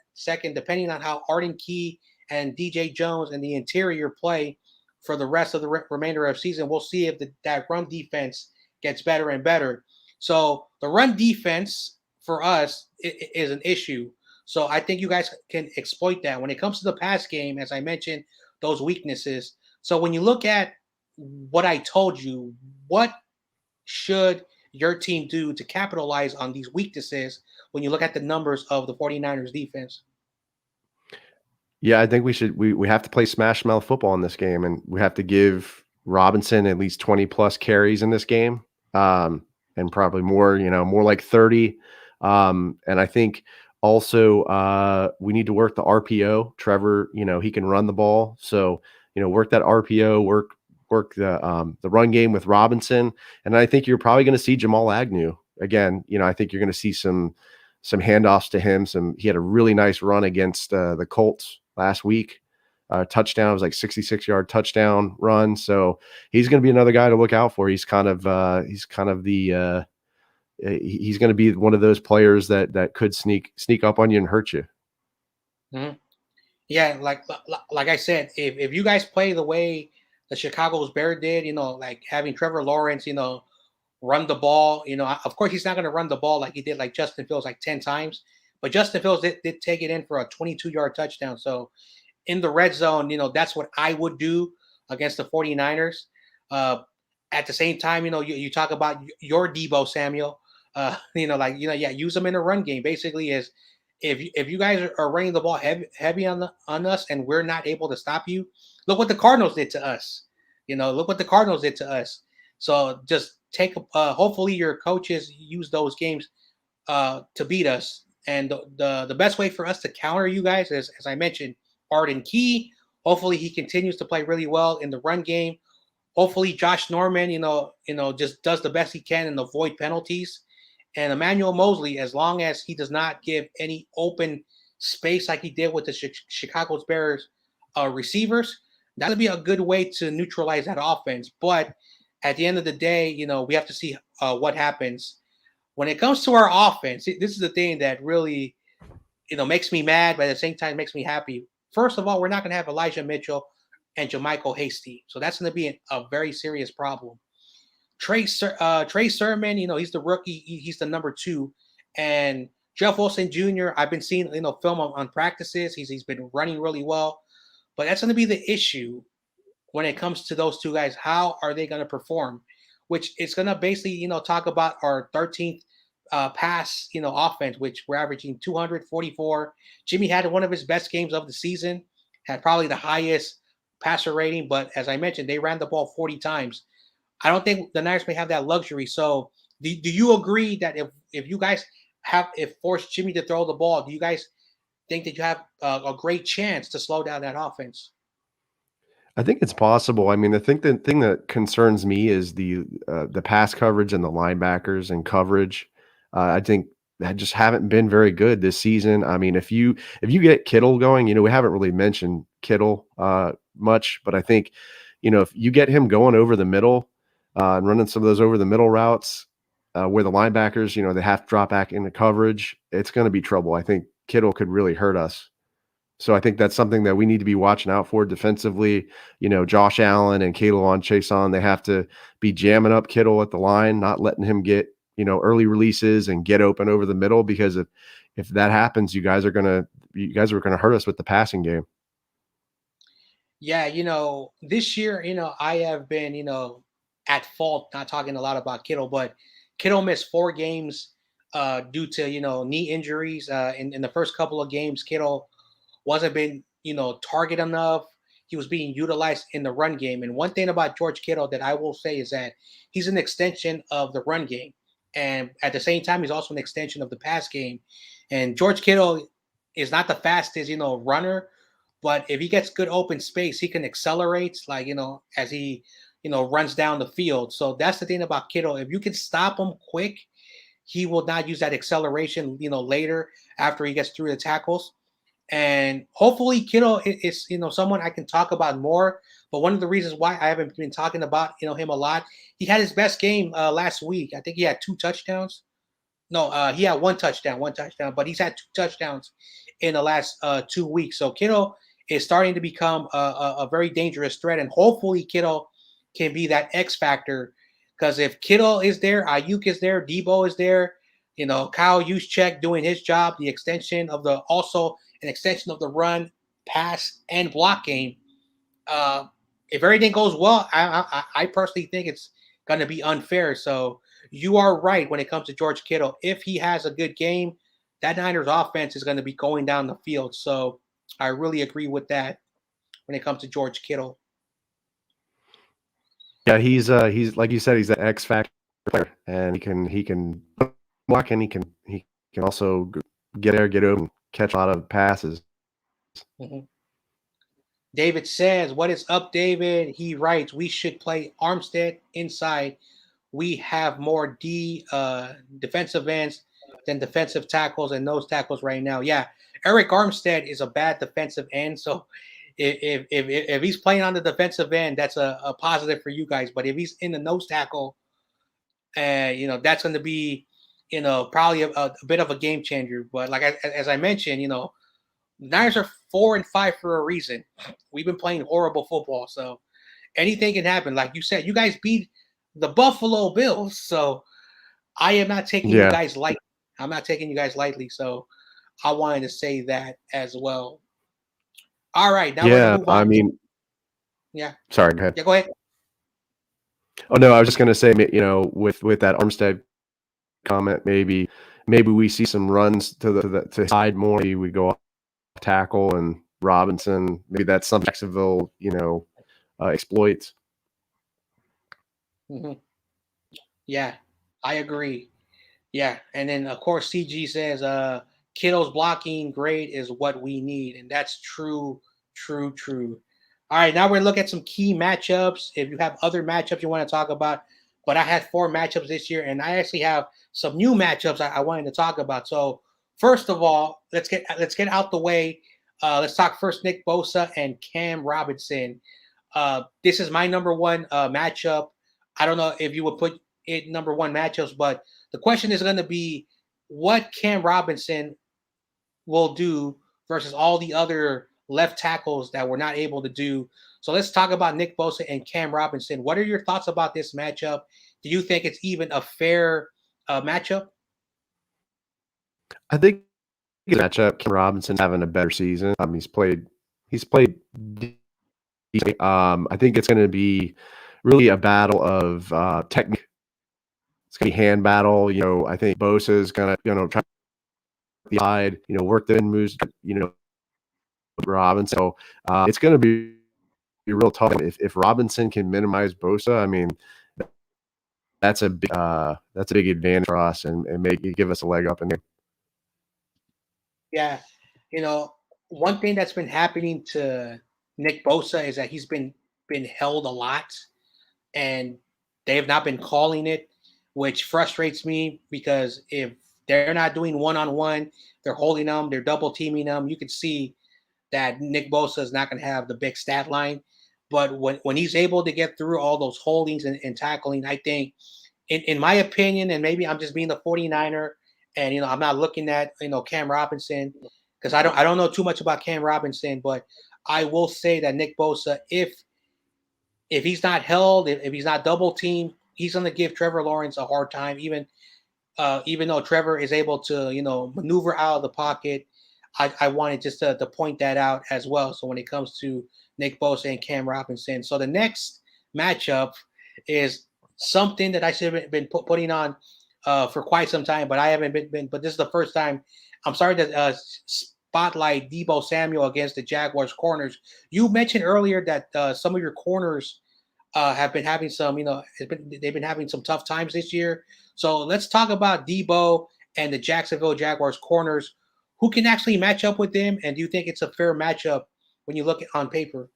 Speaker 1: depending on how Arden Key and DJ Jones and the interior play for the rest of the remainder of the season. We'll see if that run defense gets better and better. So the run defense for us is an issue. So I think you guys can exploit that. When it comes to the pass game, as I mentioned, those weaknesses. So when you look at what I told you, what should your team do to capitalize on these weaknesses when you look at the numbers of the 49ers defense?
Speaker 2: Yeah, I think we have to play smash mouth football in this game, and we have to give Robinson at least 20 plus carries in this game. And probably more, more like 30. And I think also we need to work the RPO. Trevor, he can run the ball. So, work that RPO, work the run game with Robinson. And I think you're probably going to see Jamal Agnew again. I think you're going to see some handoffs to him. He had a really nice run against the Colts last week. Touchdown. It was like 66-yard touchdown run. So he's going to be another guy to look out for. He's kind of the he's going to be one of those players that could sneak up on you and hurt you.
Speaker 1: Mm-hmm. Yeah, like I said, if you guys play the way the Chicago's Bear did, like having Trevor Lawrence, run the ball, of course he's not going to run the ball like he did like Justin Fields like 10 times, but Justin Fields did take it in for a 22-yard touchdown. So in the red zone, that's what I would do against the 49ers. At the same time, you talk about your Debo Samuel, use them in a run game. Basically, is if you guys are running the ball heavy on us and we're not able to stop you, look what the Cardinals did to us. Look what the Cardinals did to us. So just hopefully your coaches use those games to beat us. And the best way for us to counter you guys is, as I mentioned, Arden Key. Hopefully he continues to play really well in the run game. Hopefully Josh Norman, just does the best he can and avoid penalties. And Emmanuel Mosley, as long as he does not give any open space like he did with the Chicago Bears receivers, that'll be a good way to neutralize that offense. But at the end of the day, we have to see what happens. When it comes to our offense, this is the thing that really, makes me mad, but at the same time makes me happy. First of all, we're not going to have Elijah Mitchell and Jermichael Hasty. So that's going to be a very serious problem. Trey Sermon, he's the rookie. He's the number 2. And Jeff Wilson Jr., I've been seeing, film on practices. He's been running really well. But that's going to be the issue when it comes to those two guys. How are they going to perform? which is going to basically, talk about our 13th pass, offense, which we're averaging 244. Jimmy had one of his best games of the season, had probably the highest passer rating, but as I mentioned, they ran the ball 40 times. I don't think the Niners may have that luxury. So do you agree that if you guys if forced Jimmy to throw the ball, do you guys think that you have a great chance to slow down that offense?
Speaker 2: I think it's possible. I mean, I think the thing that concerns me is the pass coverage and the linebackers and coverage. I think that just haven't been very good this season. I mean, if you get Kittle going, we haven't really mentioned Kittle much, but I think if you get him going over the middle and running some of those over the middle routes where the linebackers, they have to drop back into coverage, it's going to be trouble. I think Kittle could really hurt us. So I think that's something that we need to be watching out for defensively. Josh Allen and K'Lavon Chaisson, they have to be jamming up Kittle at the line, not letting him get, early releases and get open over the middle, because if that happens, you guys are gonna hurt us with the passing game.
Speaker 1: Yeah, this year, I have been, at fault, not talking a lot about Kittle, but Kittle missed 4 games due to, knee injuries. In the first couple of games, Kittle wasn't being, target enough. He was being utilized in the run game. And one thing about George Kittle that I will say is that he's an extension of the run game. And at the same time, he's also an extension of the pass game. And George Kittle is not the fastest, runner, but if he gets good open space, he can accelerate, like, as he, runs down the field. So that's the thing about Kittle. If you can stop him quick, he will not use that acceleration, later after he gets through the tackles. And hopefully Kittle is, someone I can talk about more. But one of the reasons why I haven't been talking about, him a lot, he had his best game last week. I think he had 2 touchdowns. No, he had one touchdown, but he's had 2 touchdowns in the last 2 weeks. So Kittle is starting to become a very dangerous threat. And hopefully Kittle can be that X factor. Because if Kittle is there, Ayuk is there, Debo is there, Kyle Juszczyk doing his job, the extension of also an extension of the run, pass, and block game. If everything goes well, I personally think it's going to be unfair. So you are right when it comes to George Kittle. If he has a good game, that Niners offense is going to be going down the field. So I really agree with that when it comes to George Kittle.
Speaker 2: Yeah, he's like you said, he's an X factor player, and he can block, and he can also get there, get open, catch a lot of passes.
Speaker 1: Mhm. David says, "What is up, David?" He writes, "We should play Armstead inside. We have more defensive ends than defensive tackles and nose tackles right now." Yeah, Eric Armstead is a bad defensive end. So if he's playing on the defensive end, that's a positive for you guys. But if he's in the nose tackle, that's going to be, probably a bit of a game changer. But like as I mentioned, Niners are 4-5 for a reason. We've been playing horrible football, so anything can happen. Like you said, you guys beat the Buffalo Bills, so I am not taking you
Speaker 2: Yeah,
Speaker 1: guys lightly. I'm not taking you guys lightly, so I wanted to say that as well. All right, now we're gonna
Speaker 2: yeah.
Speaker 1: move
Speaker 2: I
Speaker 1: on to
Speaker 2: mean,
Speaker 1: yeah,
Speaker 2: sorry, go ahead.
Speaker 1: yeah. Go ahead.
Speaker 2: Oh no, I was just gonna say, with that Armstead comment, maybe we see some runs to side more. Maybe we go off tackle and Robinson. Maybe that's some Jacksonville, exploits.
Speaker 1: Hmm. Yeah, I agree. Yeah, and then of course CG says, Kittle's blocking grade is what we need, and that's true, true, true. All right, now we're gonna look at some key matchups. If you have other matchups you want to talk about, but I had 4 matchups this year, and I actually have some new matchups I wanted to talk about. So first of all, let's get out the way. Let's talk first Nick Bosa and Cam Robinson. This is my number one matchup. I don't know if you would put it number one matchups, but the question is going to be what Cam Robinson will do versus all the other left tackles that were not able to do. So let's talk about Nick Bosa and Cam Robinson. What are your thoughts about this matchup? Do you think it's even a fair matchup?
Speaker 2: I think the matchup, Cam Robinson's having a better season. He's played decently. I think it's going to be really a battle of technique it's gonna be hand battle. I think Bosa is gonna try the side, work the moves, Robinson. So it's gonna be real tough. If Robinson can minimize Bosa, I mean, that's a big advantage for us and give us a leg up in there.
Speaker 1: Yeah, you know, one thing that's been happening to Nick Bosa is that he's been held a lot, and they have not been calling it, which frustrates me because if they're not doing one on one, they're holding them, they're double teaming them. You can see that Nick Bosa is not going to have the big stat line, but when he's able to get through all those holdings and tackling, I think in my opinion, and maybe I'm just being the 49er, and I'm not looking at Cam Robinson because I don't know too much about Cam Robinson, but I will say that Nick Bosa, if he's not held, if he's not double teamed, he's going to give Trevor Lawrence a hard time. Even though Trevor is able to maneuver out of the pocket, I wanted just to point that out as well. So when it comes to Nick Bosa and Cam Robinson, so the next matchup is something that I should have been putting on for quite some time, but I haven't been. But this is the first time. I'm sorry to spotlight Debo Samuel against the Jaguars corners. You mentioned earlier that some of your corners have been having some, they've been having some tough times this year. So let's talk about Debo and the Jacksonville Jaguars corners. Who can actually match up with them, and do you think it's a fair matchup when you look at on paper?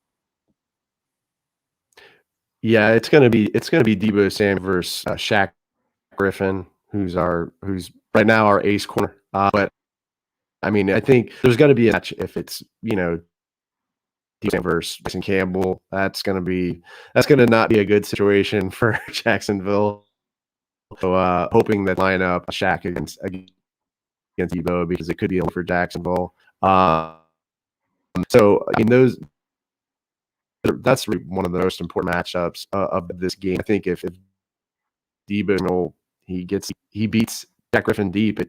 Speaker 2: Yeah, it's gonna be Debo Samuel versus Shaq Griffin, who's right now our ace corner. But I mean, I think there's gonna be a match if it's Debo versus Tyson Campbell. That's gonna not be a good situation for Jacksonville. So hoping that line up Shaq against Debo because it could be a for Jacksonville. So I mean that's really one of the most important matchups of this game. I think if Debo he beats Jack Griffin deep,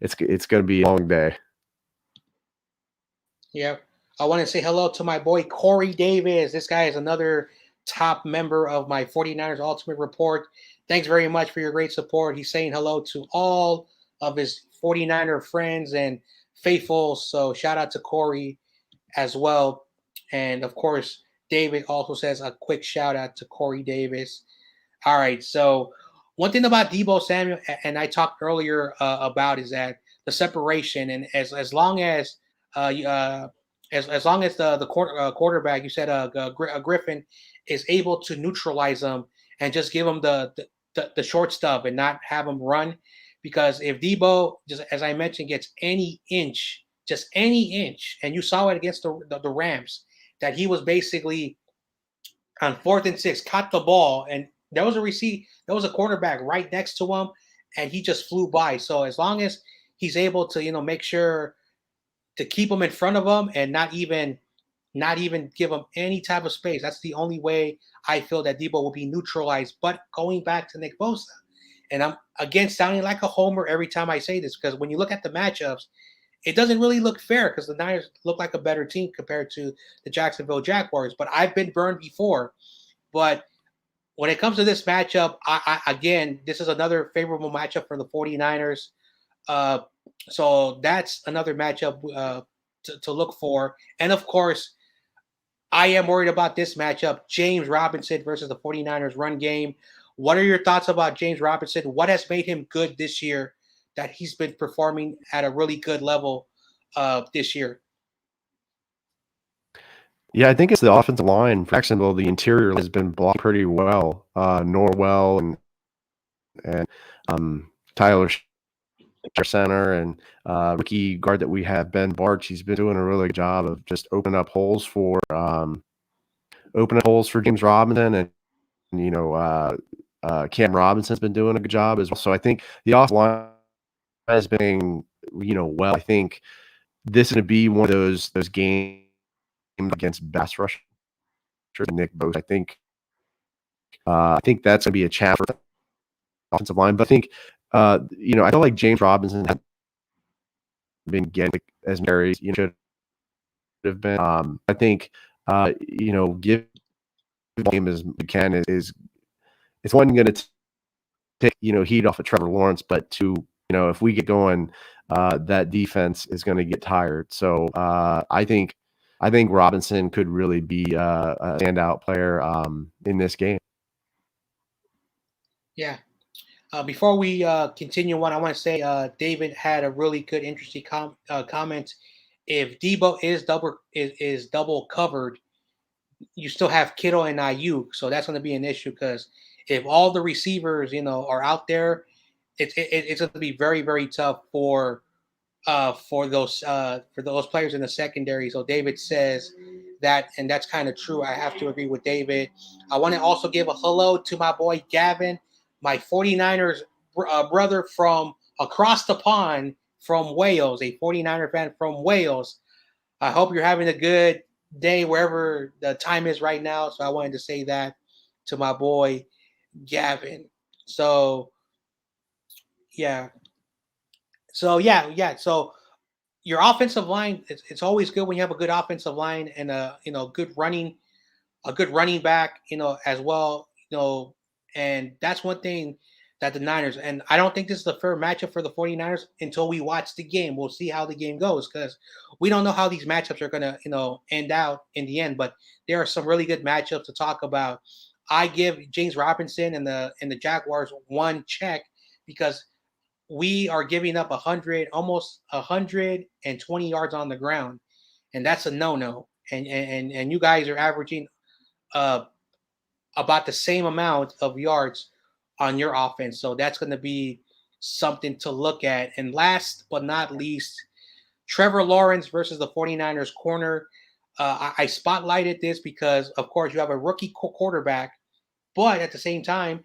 Speaker 2: it's going to be a long day.
Speaker 1: Yeah. I want to say hello to my boy Corey Davis. This guy is another top member of my 49ers Ultimate Report. Thanks very much for your great support. He's saying hello to all of his 49er friends and faithfuls. So shout out to Corey as well. And of course, David also says a quick shout out to Corey Davis. All right. So one thing about Debo Samuel, and I talked earlier about, is that the separation, and as long as as long as the quarterback, you said Griffin, is able to neutralize them and just give them the short stuff and not have them run, because if Debo, just as I mentioned, gets any inch, just any inch, and you saw it against the Rams, that he was basically on 4th and 6, caught the ball, and there was a quarterback right next to him, and he just flew by. So as long as he's able to, make sure to keep him in front of him and not even give him any type of space, that's the only way I feel that Debo will be neutralized. But going back to Nick Bosa, and I'm again sounding like a homer every time I say this, because when you look at the matchups, it doesn't really look fair because the Niners look like a better team compared to the Jacksonville Jaguars. But I've been burned before. But when it comes to this matchup, again, this is another favorable matchup for the 49ers. Uh, so that's another matchup to look for. And of course, I am worried about this matchup, James Robinson versus the 49ers run game. What are your thoughts about James Robinson? What has made him good this year that he's been performing at a really good level this year?
Speaker 2: Yeah, I think it's the offensive line for Jacksonville. The interior has been blocked pretty well. Norwell and Tyler center and rookie guard that we have, Ben Barch. He's been doing a really good job of just opening holes for James Robinson, and Cam Robinson's been doing a good job as well. So I think the offensive line has been well. I think this is going to be one of those games against best rushers, Nick Bosa. I think that's going to be a challenge for the offensive line. But I think I feel like James Robinson has been getting as many should have been. I think give the game as we can is it's one going to take, heat off of Trevor Lawrence, but if we get going, that defense is going to get tired. So I think Robinson could really be a standout player in this game.
Speaker 1: Yeah. Before we continue on, I want to say David had a really good, interesting comment. If Debo is double covered, you still have Kittle and Ayuk, so that's going to be an issue because if all the receivers, are out there, it's going to be very very tough for those players in the secondary. So David says that, and that's kind of true. I have to agree with David. I want to also give a hello to my boy Gavin, my 49ers brother from across the pond from Wales, a 49er fan from Wales. I hope you're having a good day wherever the time is right now. So I wanted to say that to my boy Gavin. So yeah. So your offensive line, it's always good when you have a good offensive line and a good running back, as well, and that's one thing that the Niners, and I don't think this is a fair matchup for the 49ers until we watch the game. We'll see how the game goes because we don't know how these matchups are going to, end out in the end, but there are some really good matchups to talk about. I give James Robinson and the Jaguars one check because we are giving up almost 120 yards on the ground, and that's a no-no. And you guys are averaging uh, about the same amount of yards on your offense, so that's going to be something to look at. And last but not least, Trevor Lawrence versus the 49ers corner. I spotlighted this because, of course, you have a rookie quarterback, but at the same time,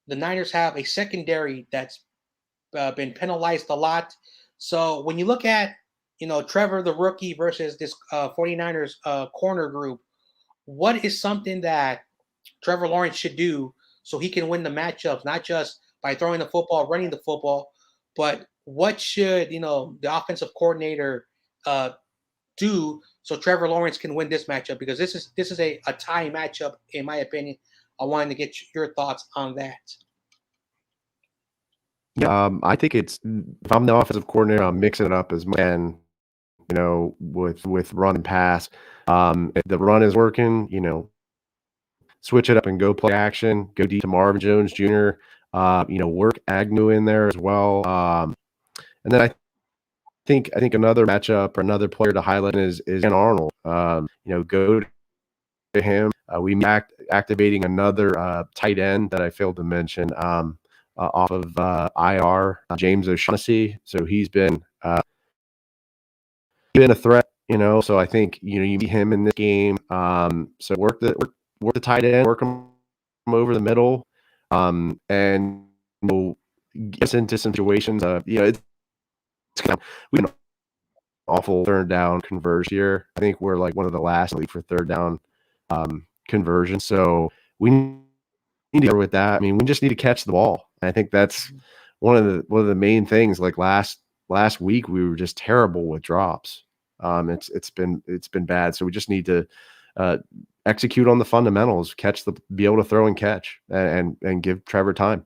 Speaker 1: the Niners have a secondary that's been penalized a lot. So when you look at, Trevor the rookie versus this 49ers corner group, what is something that Trevor Lawrence should do so he can win the matchups, not just by throwing the football, running the football, but what should, the offensive coordinator uh, do so Trevor Lawrence can win this matchup? Because this is a tie matchup, in my opinion. I wanted to get your thoughts on that.
Speaker 2: Yeah, I think if I'm the offensive coordinator, I'm mixing it up as much and with run and pass. If the run is working, switch it up and go play action, go deep to Marvin Jones Jr. Work Agnew in there as well. And then I think another matchup or another player to highlight is Dan Arnold. Go to him. We activating another tight end that I failed to mention. Off of IR, James O'Shaughnessy. So he's been a threat, So I think you need him in this game. So work the tight end, work him over the middle, and get us into some situations. It's kind of we have an awful third down conversion here. I think we're like one of the last in the league for third down conversion. So we need to go with that. I mean, we just need to catch the ball. And I think that's one of the main things. Like last week, we were just terrible with drops. It's been bad. So we just need to execute on the fundamentals, be able to throw and catch, and give Trevor time.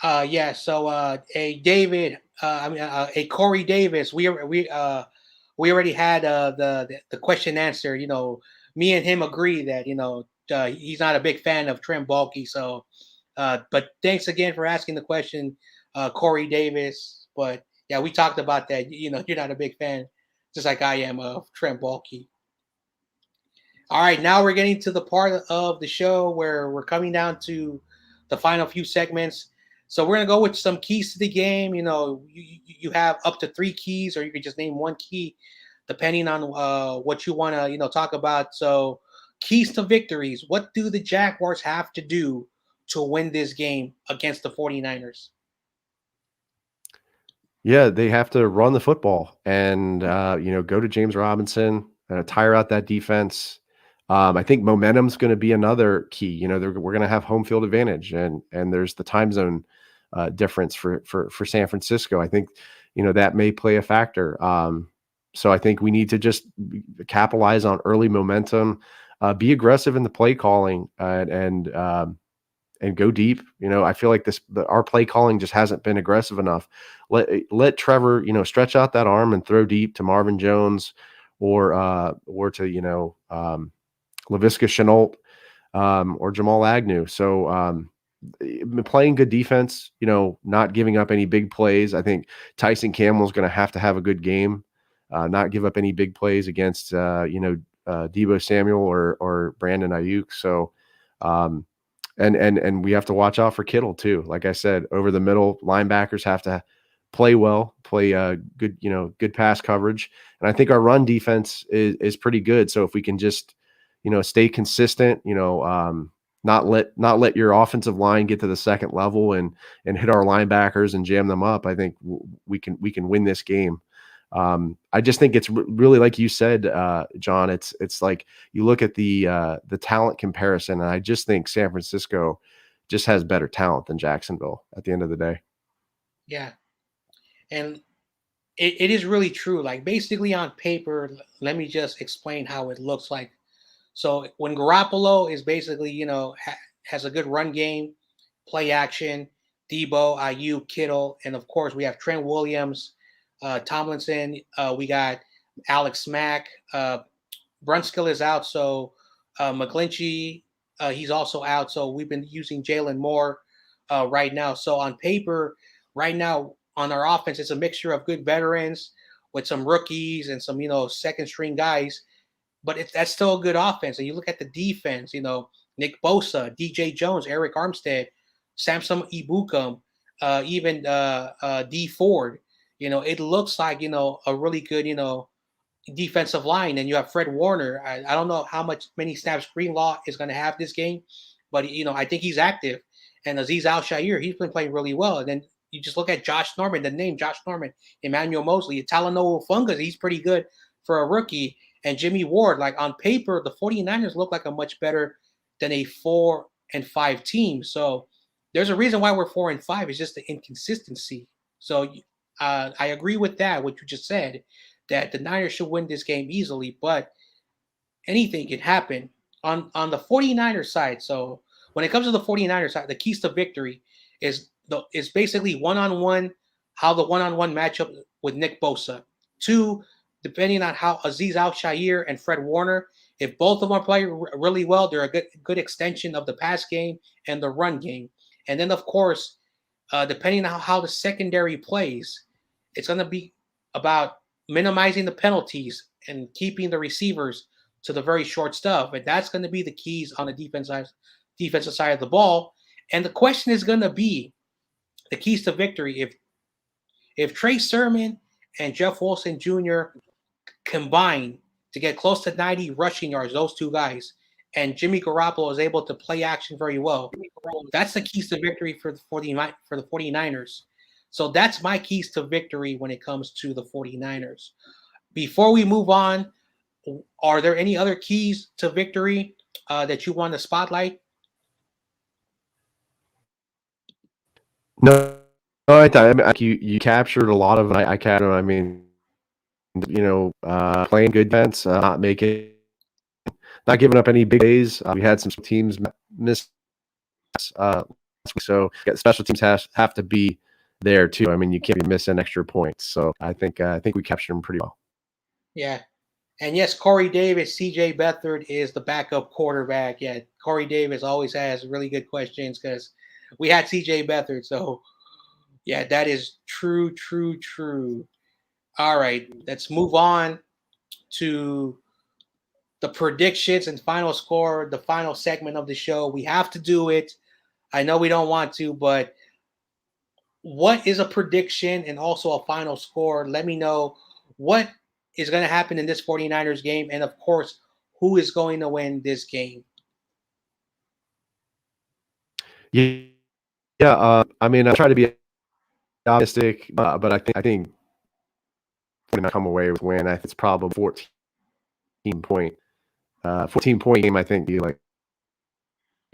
Speaker 1: Yeah. So, a David, a Corey Davis. We already had the question answered. Me and him agree that he's not a big fan of Trent Baalke. So, but thanks again for asking the question, Corey Davis. But yeah, we talked about that. You're not a big fan, just like I am, of Trent Baalke. All right, now we're getting to the part of the show where we're coming down to the final few segments. So we're gonna go with some keys to the game. You have up to 3 keys, or you can just name one key, depending on what you want to talk about. So keys to victories. What do the Jaguars have to do to win this game against the 49ers?
Speaker 2: Yeah, they have to run the football and go to James Robinson, tire out that defense. I think momentum's going to be another key. We're going to have home field advantage, and there's the time zone difference for San Francisco. I think that may play a factor. So I think we need to just capitalize on early momentum, be aggressive in the play calling, and and go deep. I feel like our play calling just hasn't been aggressive enough. Let Trevor, stretch out that arm and throw deep to Marvin Jones or to Laviska Shenault or Jamal Agnew. So playing good defense, not giving up any big plays. I think Tyson Campbell is going to have a good game, not give up any big plays against Debo Samuel or Brandon Ayuk. So and we have to watch out for Kittle too. Like I said, over the middle, linebackers have to play well, play good pass coverage. And I think our run defense is pretty good. So if we can just, stay consistent, not let your offensive line get to the second level and hit our linebackers and jam them up, I think we can win this game. I just think it's really, like you said, John, it's like you look at the talent comparison, and I just think San Francisco just has better talent than Jacksonville at the end of the day.
Speaker 1: Yeah. And it is really true. Like, basically on paper, let me just explain how it looks like. So when Garoppolo is basically, has a good run game, play action, Debo, Ayuk, Kittle, and of course we have Trent Williams, Tomlinson. We got Alex Mack. Brunskill is out, so McGlinchey, he's also out. So we've been using Jalen Moore right now. So on paper, right now on our offense, it's a mixture of good veterans with some rookies and some, second string guys. But that's still a good offense. And you look at the defense, Nick Bosa, DJ Jones, Eric Armstead, Samson Ibukam, even D Ford. It looks like, a really good, defensive line. And you have Fred Warner. I don't know many snaps Greenlaw is going to have this game, but, I think he's active. And Aziz Al-Shayer, he's been playing really well. And then you just look at Josh Norman, the name Josh Norman, Emmanuel Mosley, Talanoa Fungus, he's pretty good for a rookie. And Jimmy Ward, like on paper, the 49ers look like a much better than a 4-5 team. So there's a reason why we're 4-5. It's just the inconsistency. So I agree with that, what you just said, that the Niners should win this game easily, but anything can happen on the 49ers side. So when it comes to the 49ers side, the keys to victory is basically one-on-one, how the one-on-one matchup with Nick Bosa. 2, depending on how Aziz Al-Shayer and Fred Warner, if both of them play really well, they're a good extension of the pass game and the run game. And then, of course, depending on how the secondary plays, it's going to be about minimizing the penalties and keeping the receivers to the very short stuff. And that's going to be the keys on the defensive side of the ball. And the question is going to be the keys to victory. If Trey Sermon and Jeff Wilson Jr. combine to get close to 90 rushing yards, those two guys, and Jimmy Garoppolo is able to play action very well, that's the keys to victory for the 49ers. So that's my keys to victory when it comes to the 49ers. Before we move on, are there any other keys to victory that you want to spotlight?
Speaker 2: No, I mean, you captured a lot of it. I captured. I mean, playing good defense, not giving up any big plays. We had some teams miss last week, so special teams have to be there too. I mean, you can't be missing extra points. So I think we captured them pretty well.
Speaker 1: Yeah. And yes, Corey Davis, CJ Beathard is the backup quarterback. Yeah, Corey Davis always has really good questions because we had CJ Beathard. So, yeah, that is true. All right, let's move on to the predictions and final score, the final segment of the show. We have to do it. I know we don't want to, but what is a prediction and also a final score? Let me know what is going to happen in this 49ers game, and of course, who is going to win this game.
Speaker 2: Yeah. I mean, I try to be optimistic, but I think when I come away with win, I think it's probably 14 point game. I think be like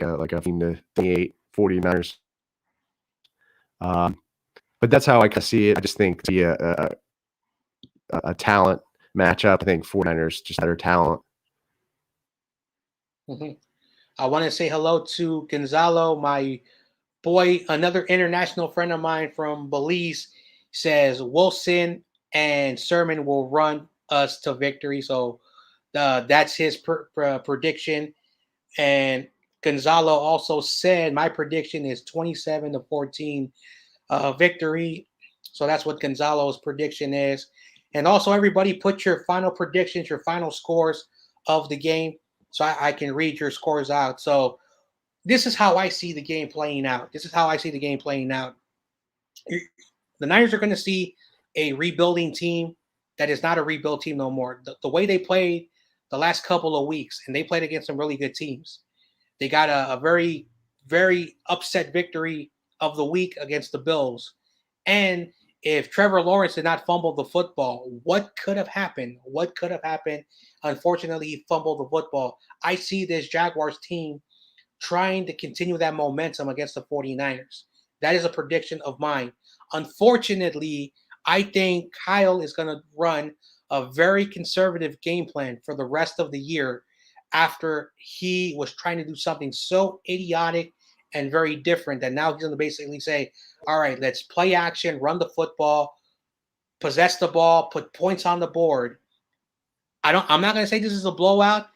Speaker 2: a 15-28 49ers. But that's how I can see it. I just think to be a talent matchup. I think 49ers just better talent.
Speaker 1: Mm-hmm. I want to say hello to Gonzalo, my boy, another international friend of mine from Belize. Says Wilson and Sermon will run us to victory. So that's his prediction. And Gonzalo also said my prediction is 27-14 victory. So that's what Gonzalo's prediction is. And also, everybody, put your final predictions, your final scores of the game, so I can read your scores out. So this is how I see the game playing out. This is how I see the game playing out. The Niners are going to see a rebuilding team that is not a rebuild team no more. The way they played the last couple of weeks, and they played against some really good teams. They got a very, very upset victory of the week against the Bills. And if Trevor Lawrence did not fumble the football, what could have happened? What could have happened? Unfortunately, he fumbled the football. I see this Jaguars team trying to continue that momentum against the 49ers. That is a prediction of mine. Unfortunately, I think Kyle is going to run a very conservative game plan for the rest of the year after he was trying to do something so idiotic and very different that now he's going to basically say, all right, let's play action, run the football, possess the ball, put points on the board. I'm not going to say this is a blowout,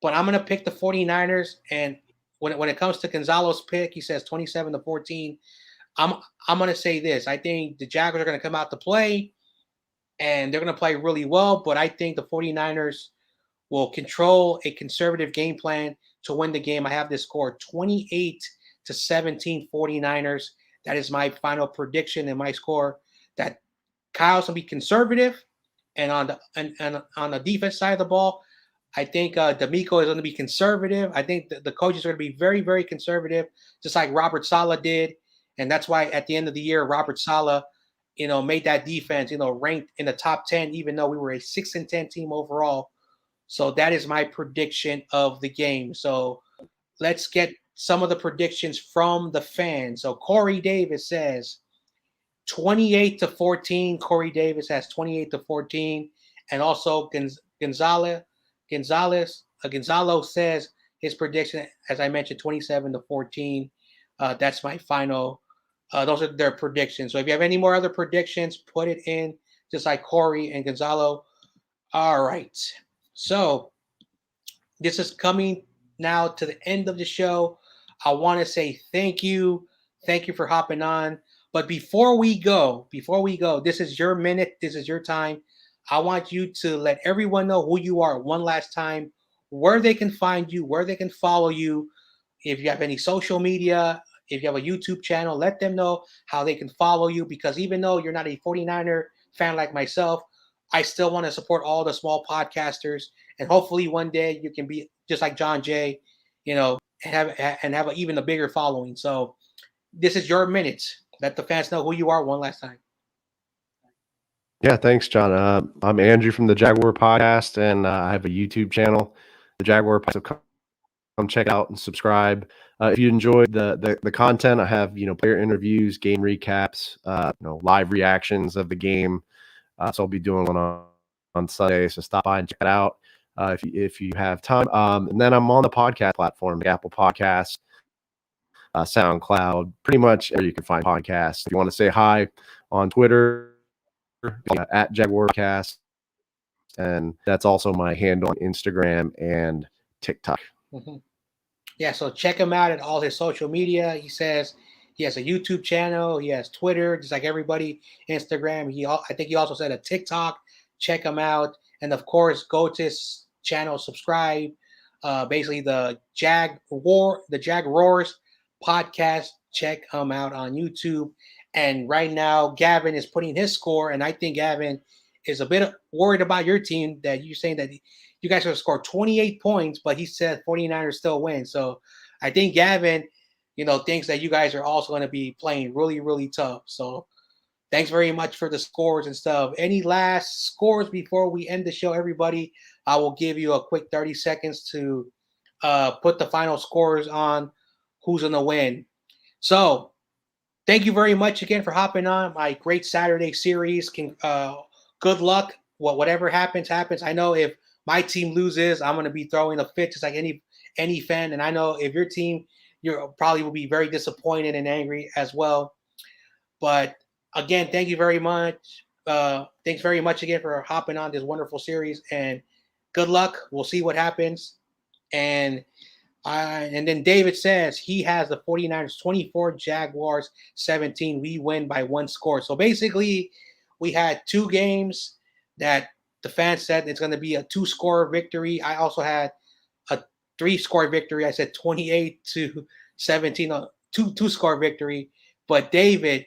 Speaker 1: but I'm going to pick the 49ers. And when it comes to Gonzalo's pick, he says 27-14. I'm going to say this. I think the Jaguars are going to come out to play, and they're going to play really well, but I think the 49ers will control a conservative game plan to win the game. I have this score 28-17 49ers. That is my final prediction and my score. That Kyle's going to be conservative, and on the defense side of the ball, I think D'Amico is going to be conservative. I think the coaches are going to be very, very conservative, just like Robert Saleh did. And that's why at the end of the year, Robert Saleh, made that defense, ranked in the top 10, even though we were a 6-10 team overall. So that is my prediction of the game. So let's get some of the predictions from the fans. So Corey Davis says 28-14. Corey Davis has 28-14. And also Gonzalo says his prediction, as I mentioned, 27-14. That's my final. Those are their predictions. So if you have any more other predictions, put it in, just like Corey and Gonzalo. All right. So this is coming now to the end of the show. I want to say thank you. Thank you for hopping on. But before we go, this is your minute. This is your time. I want you to let everyone know who you are one last time, where they can find you, where they can follow you. If you have any social media, if you have a YouTube channel, let them know how they can follow you, because even though you're not a 49er fan like myself, I still want to support all the small podcasters, and hopefully one day you can be just like John Jay, and have even a bigger following. So this is your minute. Let the fans know who you are one last time.
Speaker 2: Yeah, thanks, John. I'm Andrew from the Jaguar Podcast, and I have a YouTube channel, the Jaguar Podcast. So come check out and subscribe. If you enjoyed the content, I have player interviews, game recaps, live reactions of the game. So I'll be doing one on Sunday. So stop by and check it out if you have time. And then I'm on the podcast platform, the Apple Podcasts, SoundCloud, pretty much where you can find podcasts. If you want to say hi on Twitter, at Jaguarcast, and that's also my handle on Instagram and TikTok.
Speaker 1: Mm-hmm. Yeah, so check him out at all his social media. He says he has a YouTube channel, he has Twitter, just like everybody, Instagram. I think he also said a TikTok. Check him out, and of course, go to his channel, subscribe. Basically, the Jaguars podcast. Check him out on YouTube. And right now, Gavin is putting his score, and I think Gavin is a bit worried about your team, that you're saying that you guys are going to score 28 points, but he said 49ers still win. So I think Gavin, thinks that you guys are also going to be playing really, really tough. So thanks very much for the scores and stuff. Any last scores before we end the show, everybody? I will give you a quick 30 seconds to put the final scores on who's going to win. So thank you very much again for hopping on my great Saturday series. Good luck. Whatever happens, happens. I know if my team loses, I'm going to be throwing a fit just like any fan. And I know if your team, you probably will be very disappointed and angry as well. But again, thank you very much. Thanks very much again for hopping on this wonderful series, and good luck. We'll see what happens. And and then David says he has the 49ers 24, Jaguars 17. We win by 1 score. So basically, we had 2 games that the fans said it's going to be a 2-score victory. I also had a 3-score victory. I said 28-17, a 2-score victory. But David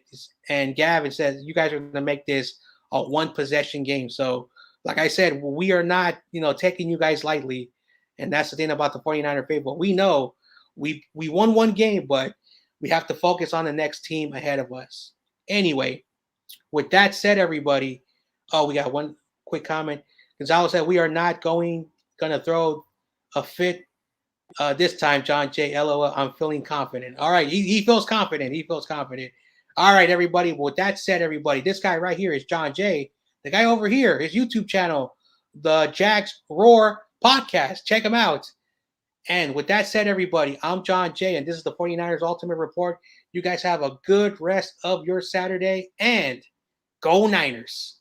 Speaker 1: and Gavin says you guys are going to make this a 1-possession game. So, like I said, we are not, taking you guys lightly. And that's the thing about the 49er faithful. We know we won 1 game, but we have to focus on the next team ahead of us. Anyway, with that said, everybody, we got one quick comment. Gonzalo said we are not gonna throw a fit this time, John J. LOL, I'm feeling confident. All right, he feels confident. He feels confident. All right, everybody. With that said, everybody, this guy right here is John J. The guy over here, his YouTube channel, the Jags Roar Podcast. Check him out. And with that said, everybody, I'm John J. And this is the 49ers Ultimate Report. You guys have a good rest of your Saturday, and go Niners.